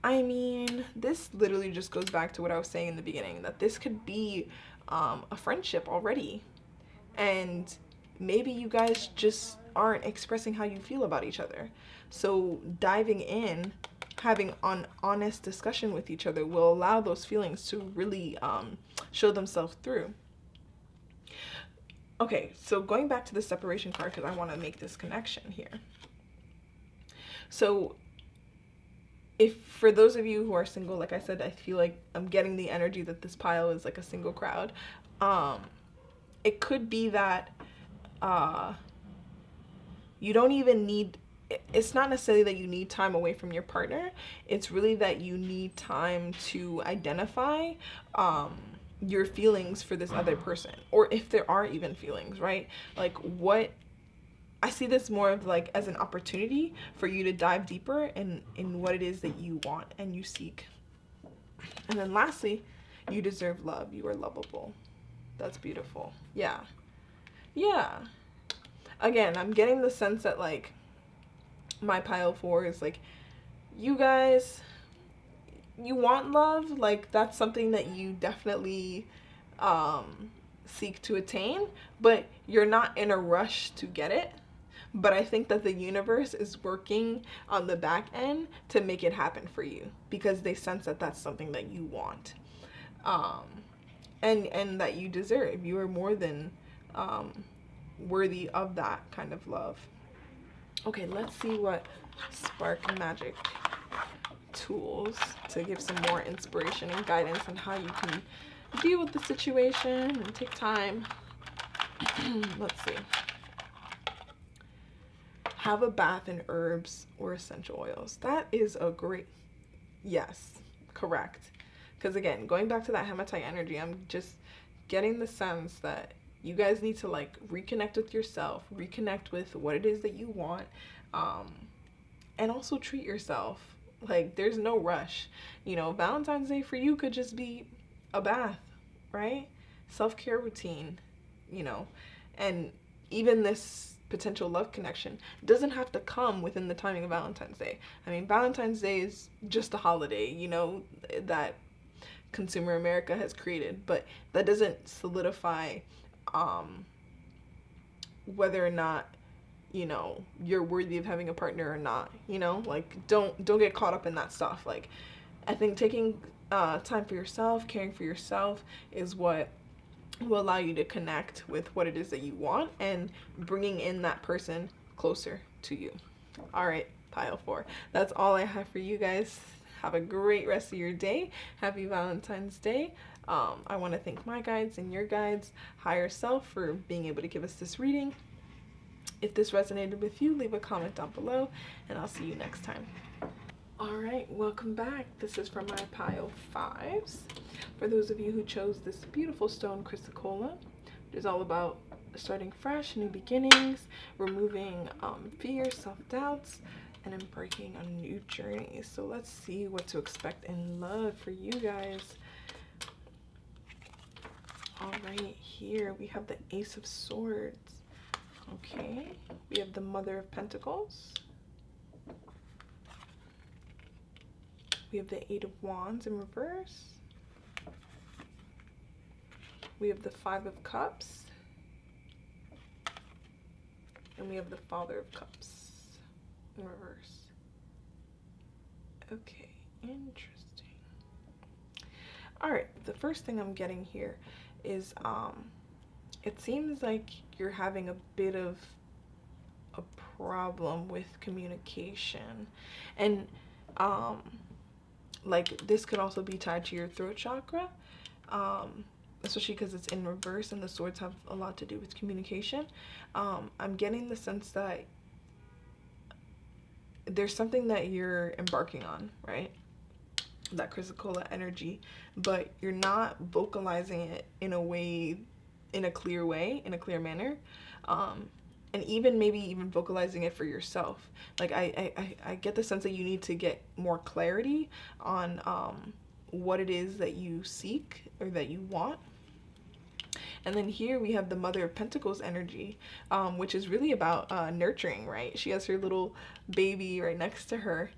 I mean, this literally just goes back to what I was saying in the beginning, that this could be a friendship already. And maybe you guys just aren't expressing how you feel about each other. So diving in having an honest discussion with each other will allow those feelings to really show themselves through. Okay, so going back to the separation card, because I want to make this connection here. So if for those of you who are single, like I said, I feel like I'm getting the energy that this pile is like a single crowd. It could be that you don't even need, it's not necessarily that you need time away from your partner. It's really that you need time to identify your feelings for this other person, or if there are even feelings, right? Like, what I see this more of like as an opportunity for you to dive deeper in what it is that you want and you seek. And then lastly, you deserve love. You are lovable. That's beautiful. Yeah. Yeah. Again, I'm getting the sense that like my pile 4 is like, you guys, you want love. Like, that's something that you definitely seek to attain, but you're not in a rush to get it. But I think that the universe is working on the back end to make it happen for you, because they sense that that's something that you want, and that you deserve. You are more than worthy of that kind of love. Okay, let's see what spark magic tools to give some more inspiration and guidance on how you can deal with the situation and take time. Let's see. Have a bath in herbs or essential oils. That is a great, yes, correct. Because again, going back to that hematite energy, I'm just getting the sense that you guys need to like reconnect with yourself, reconnect with what it is that you want, and also treat yourself. Like, there's no rush. You know, Valentine's Day for you could just be a bath, right? Self-care routine, you know, and even this potential love connection doesn't have to come within the timing of Valentine's Day. I mean, Valentine's Day is just a holiday, you know, that consumer America has created, but that doesn't solidify whether or not, you know, you're worthy of having a partner or not. You know, like, don't get caught up in that stuff. Like, I think taking time for yourself, caring for yourself is what will allow you to connect with what it is that you want and bringing in that person closer to you. All right, pile 4. That's all I have for you guys. Have a great rest of your day. Happy Valentine's Day. I want to thank my guides and your guides, higher self, for being able to give us this reading. If this resonated with you, leave a comment down below, and I'll see you next time. All right, welcome back. This is from my pile 5s. For those of you who chose this beautiful stone, Chrysocolla, it is all about starting fresh, new beginnings, removing fear, self-doubts, and embarking on a new journey. So let's see what to expect in love for you guys. All right, here we have the Ace of Swords. Okay, we have the Mother of Pentacles. We have the 8 of Wands in reverse. We have the 5 of Cups. And we have the Father of Cups in reverse. Okay, interesting. All right, the first thing I'm getting here is it seems like you're having a bit of a problem with communication, and like, this could also be tied to your throat chakra, especially because it's in reverse and the swords have a lot to do with communication. I'm getting the sense that there's something that you're embarking on, right? That Chrysocolla energy, but you're not vocalizing it in a way, in a clear way, in a clear manner, and even maybe even vocalizing it for yourself. Like, I get the sense that you need to get more clarity on what it is that you seek or that you want. And then here we have the Mother of Pentacles energy, which is really about nurturing, right? She has her little baby right next to her.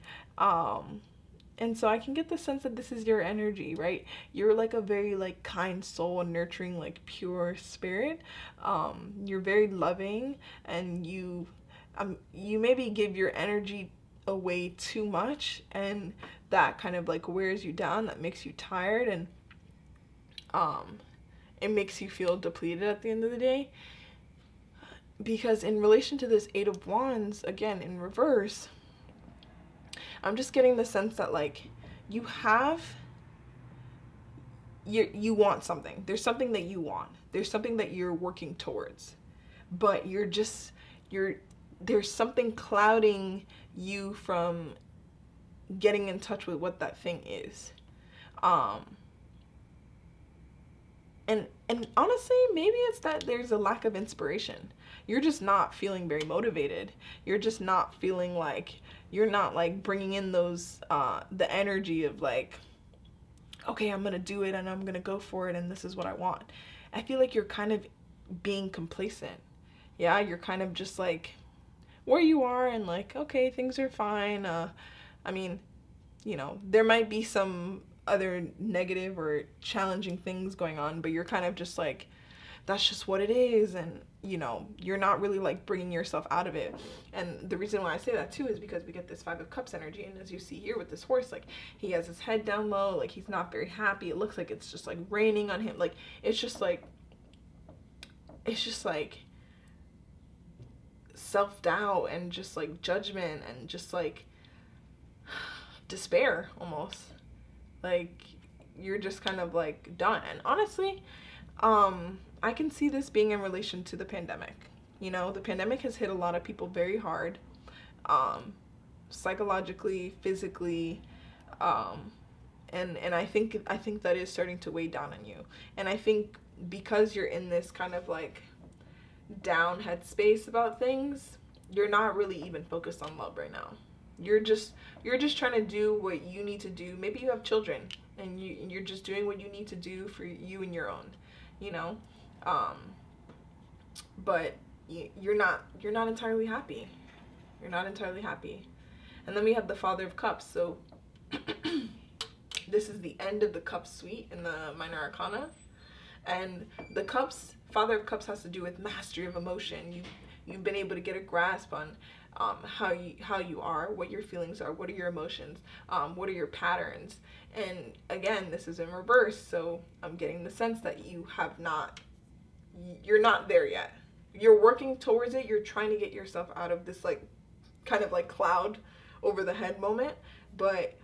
And so I can get the sense that this is your energy, right? You're like a very like kind soul, nurturing, like pure spirit. You're very loving, and you maybe give your energy away too much, and that kind of like wears you down, that makes you tired, and it makes you feel depleted at the end of the day. Because in relation to this Eight of Wands, again, in reverse, I'm just getting the sense that, like, you want something. There's something that you want. There's something that you're working towards. But there's something clouding you from getting in touch with what that thing is. And honestly, maybe it's that there's a lack of inspiration. You're just not feeling very motivated. You're just not feeling like, you're not like bringing in those, the energy of like, okay, I'm going to do it and I'm going to go for it and this is what I want. I feel like you're kind of being complacent. Yeah, you're kind of just like where you are and like, okay, things are fine. I mean, you know, there might be some other negative or challenging things going on, but you're kind of just like, that's just what it is, and you know, you're not really like bringing yourself out of it. And the reason why I say that too is because we get this Five of Cups energy, and as you see here with this horse, like he has his head down low, like he's not very happy. It looks like it's just like raining on him. Like it's just like self-doubt and just like judgment and just like despair almost. Like you're just kind of like done. And honestly, I can see this being in relation to the pandemic. You know, the pandemic has hit a lot of people very hard, psychologically, physically, and I think that is starting to weigh down on you. And I think because you're in this kind of like down headspace about things, you're not really even focused on love right now. You're just trying to do what you need to do. Maybe you have children and you're just doing what you need to do for you and your own, you know? But you're not entirely happy. You're not entirely happy. And then we have the Father of Cups. So this is the end of the Cups suite in the Minor Arcana. And the Cups, Father of Cups has to do with mastery of emotion. You've been able to get a grasp on how you are, what your feelings are, what are your emotions, what are your patterns. And again, this is in reverse, so I'm getting the sense that you're not there yet. You're working towards it. You're trying to get yourself out of this like kind of like cloud over the head moment, but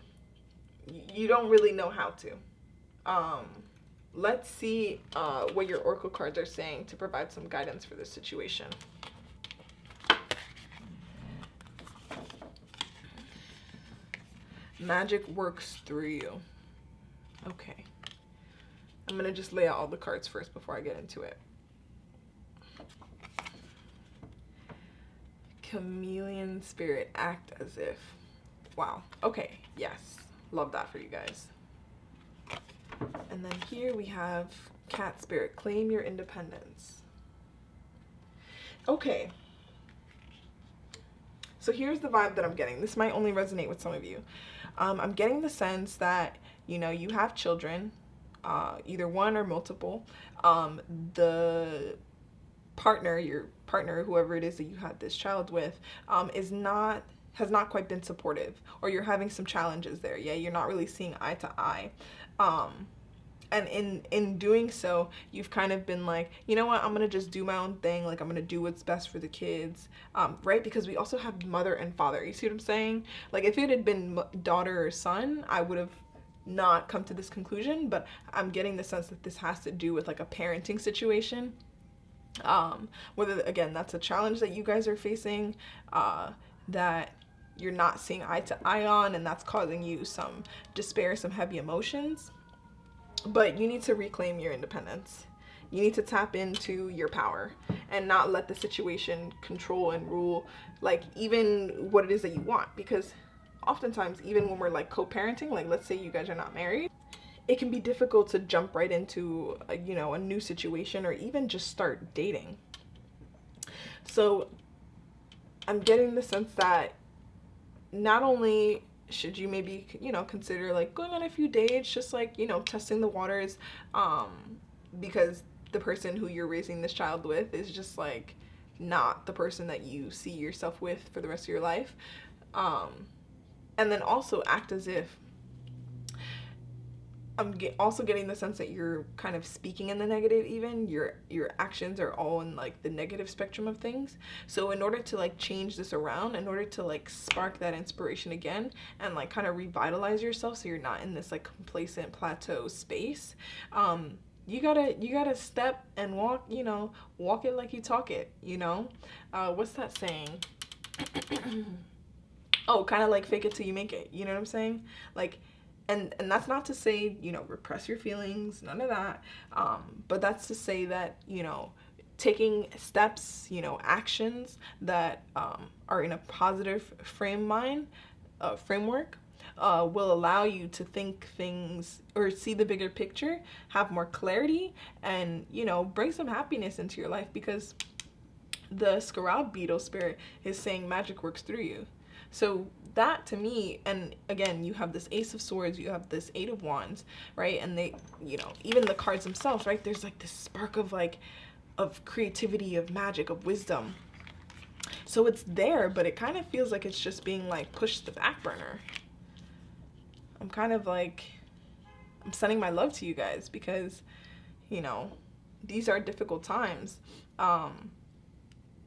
you don't really know how to. Let's see what your oracle cards are saying to provide some guidance for this situation. Magic works through you. Okay. I'm going to just lay out all the cards first before I get into it. Chameleon spirit, act as if. Wow. Okay. Yes. Love that for you guys. And then here we have cat spirit, claim your independence. Okay. So here's the vibe that I'm getting. This might only resonate with some of you. I'm getting the sense that, you know, you have children, either one or multiple. The partner, your partner, whoever it is that you had this child with, has not quite been supportive, or you're having some challenges there. Yeah, you're not really seeing eye to eye. And in doing so, you've kind of been like, you know what, I'm going to just do my own thing. Like, I'm going to do what's best for the kids, right? Because we also have mother and father. You see what I'm saying? Like, if it had been daughter or son, I would have not come to this conclusion. But I'm getting the sense that this has to do with, like, a parenting situation. Whether, again, that's a challenge that you guys are facing, that you're not seeing eye to eye on, and that's causing you some despair, some heavy emotions. But you need to reclaim your independence. You need to tap into your power and not let the situation control and rule, like, even what it is that you want. Because oftentimes, even when we're like co-parenting, like let's say you guys are not married, it can be difficult to jump right into a new situation, or even just start dating. So I'm getting the sense that not only should you maybe, consider like going on a few dates, just like, testing the waters, because the person who you're raising this child with is just like not the person that you see yourself with for the rest of your life. And then also act as if, also getting the sense that you're kind of speaking in the negative. Even your actions are all in like the negative spectrum of things. So in order to like change this around, in order to like spark that inspiration again and like kind of revitalize yourself, so you're not in this like complacent plateau space, you gotta step and walk, walk it like you talk it, what's that saying? Oh, kind of like fake it till you make it, you know what I'm saying? Like, and that's not to say, repress your feelings, none of that. But that's to say that, taking steps, actions that are in a positive framework will allow you to think things or see the bigger picture, have more clarity, and, bring some happiness into your life, because the scarab beetle spirit is saying magic works through you. So that to me, and again, you have this Ace of Swords, you have this Eight of Wands, right? And they, even the cards themselves, right? There's like this spark of of creativity, of magic, of wisdom. So it's there, but it kind of feels like it's just being like pushed to the back burner. I'm kind of like, I'm sending my love to you guys, because, these are difficult times.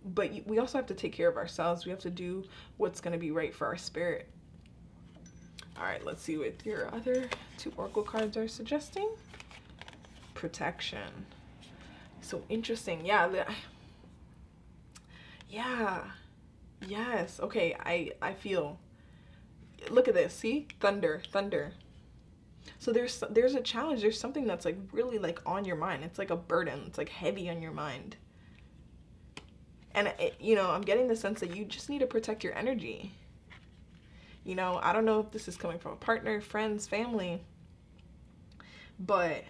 But we also have to take care of ourselves. We have to do what's going to be right for our spirit. All right, let's see what your other two oracle cards are suggesting. Protection. So interesting. Yeah. Yes. Okay, I feel. Look at this. See? Thunder. So there's a challenge. There's something that's like really like on your mind. It's like a burden. It's like heavy on your mind. And, I'm getting the sense that you just need to protect your energy. I don't know if this is coming from a partner, friends, family, but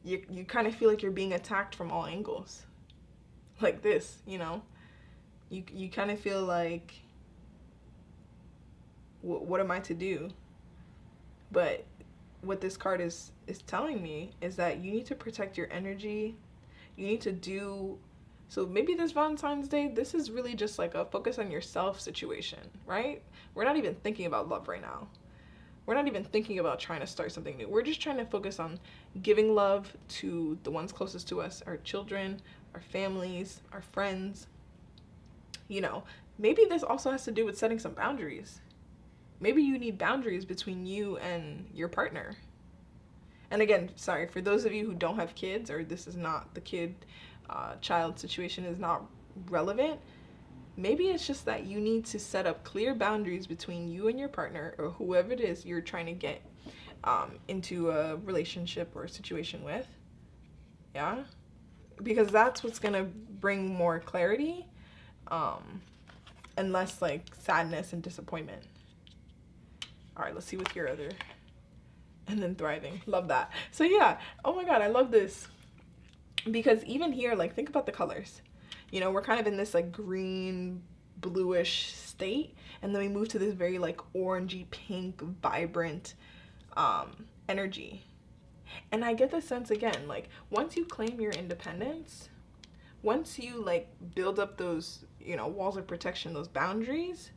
you kind of feel like you're being attacked from all angles. Like this, You kind of feel like, what am I to do? But what this card is telling me is that you need to protect your energy. You need to do... So maybe this Valentine's Day, this is really just like a focus on yourself situation, right? We're not even thinking about love right now. We're not even thinking about trying to start something new. We're just trying to focus on giving love to the ones closest to us, our children, our families, our friends. Maybe this also has to do with setting some boundaries. Maybe you need boundaries between you and your partner. And again, sorry, for those of you who don't have kids, or this is not the child situation is not relevant, maybe it's just that you need to set up clear boundaries between you and your partner, or whoever it is you're trying to get into a relationship or a situation with. Yeah, because that's what's gonna bring more clarity and less like sadness and disappointment. All right, let's see what your other... And then thriving. Love that. So yeah, oh my god, I love this. Because even here, like, think about the colors. We're kind of in this like green, bluish state, and then we move to this very like orangey pink, vibrant energy. And I get the sense again, like, once you claim your independence, once you like build up those, walls of protection, those boundaries,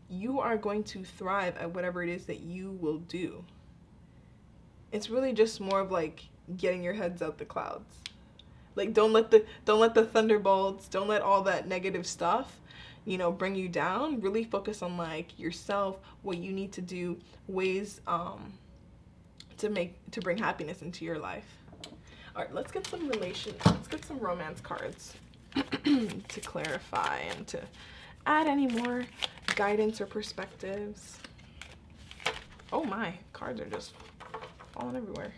you are going to thrive at whatever it is that you will do. It's really just more of like getting your heads out the clouds. Like, don't let the thunderbolts, don't let all that negative stuff, bring you down. Really focus on like yourself, what you need to do, ways to bring happiness into your life. All right, let's get some romance cards to clarify and to add any more guidance or perspectives. Oh my, cards are just falling everywhere.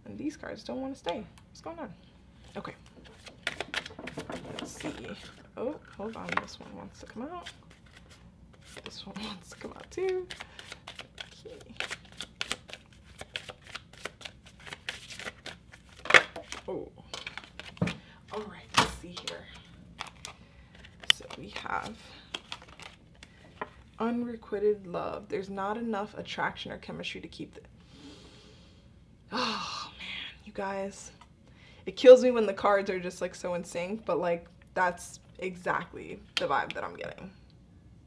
And these cards don't want to stay. What's going on? Okay. Let's see. Oh, hold on. This one wants to come out. This one wants to come out too. Okay. Oh. All right. Let's see here. So we have unrequited love. There's not enough attraction or chemistry to keep it. Oh man, you guys. It kills me when the cards are just like so in sync, but like that's exactly the vibe that I'm getting.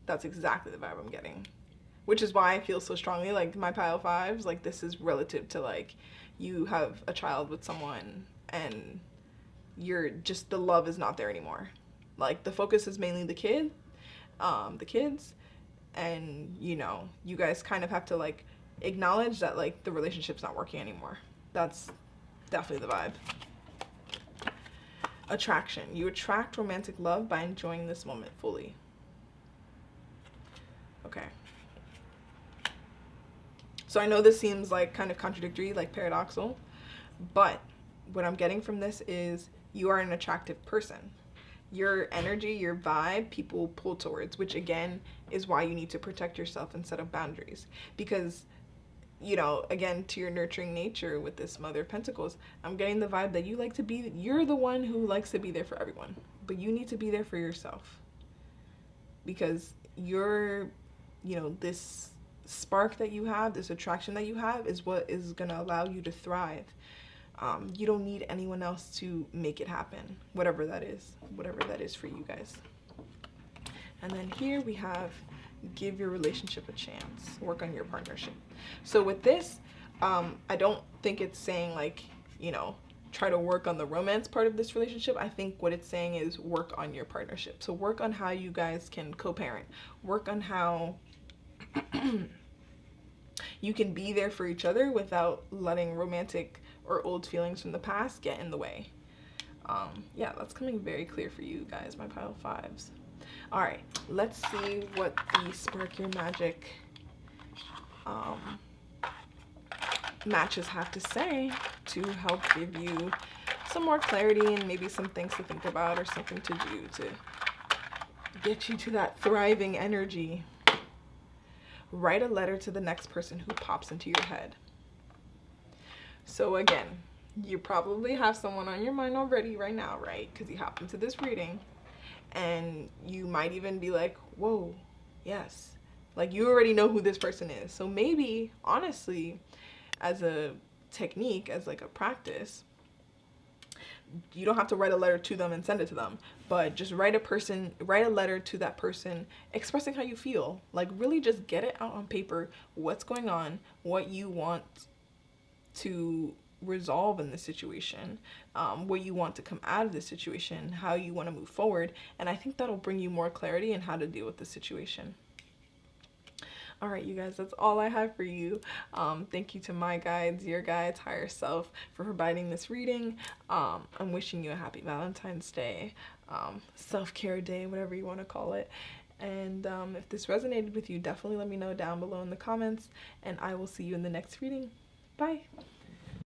That's exactly the vibe I'm getting. which is why I feel so strongly like my pile fives, like this is relative to like you have a child with someone and you're just, the love is not there anymore. Like the focus is mainly the kids, and you know, you guys kind of have to like acknowledge that like the relationship's not working anymore. That's definitely the vibe. Attraction. You attract romantic love by enjoying this moment fully. Okay. So I know this seems like kind of contradictory, like paradoxical, but what I'm getting from this is you are an attractive person. Your energy, your vibe, people pull towards, which again is why you need to protect yourself and set up boundaries. Because, you know, again, to your nurturing nature with this Mother of Pentacles, I'm getting the vibe that you like to be, you're the one who likes to be there for everyone, but you need to be there for yourself. Because you're, you know, this spark that you have, this attraction that you have is what is going to allow you to thrive. You don't need anyone else to make it happen, whatever that is for you guys. And then here we have give your relationship a chance, work on your partnership. So with this, I don't think it's saying like, you know, try to work on the romance part of this relationship. I think what it's saying is work on your partnership. So work on how you guys can co-parent, work on how you can be there for each other without letting romantic or old feelings from the past get in the way. Yeah, that's coming very clear for you guys, my pile fives. All right, let's see what the Spark Your Magic matches have to say to help give you some more clarity and maybe some things to think about or something to do to get you to that thriving energy. Write a letter to the next person who pops into your head. So again, you probably have someone on your mind already right now, right? Because you hopped into this reading and you might even be like, whoa, yes. Like you already know who this person is. So maybe, honestly, as a technique, as like a practice, you don't have to write a letter to them and send it to them, but just write a letter to that person expressing how you feel. Like really just get it out on paper, what's going on, what you want to resolve in this situation, what you want to come out of this situation, how you want to move forward. And I think that'll bring you more clarity in how to deal with the situation. All right, you guys, that's all I have for you. Thank you to my guides, your guides, higher self, for providing this reading. I'm wishing you a happy Valentine's Day, self-care day, whatever you want to call it. And if this resonated with you, definitely let me know down below in the comments, and I will see you in the next reading. Bye.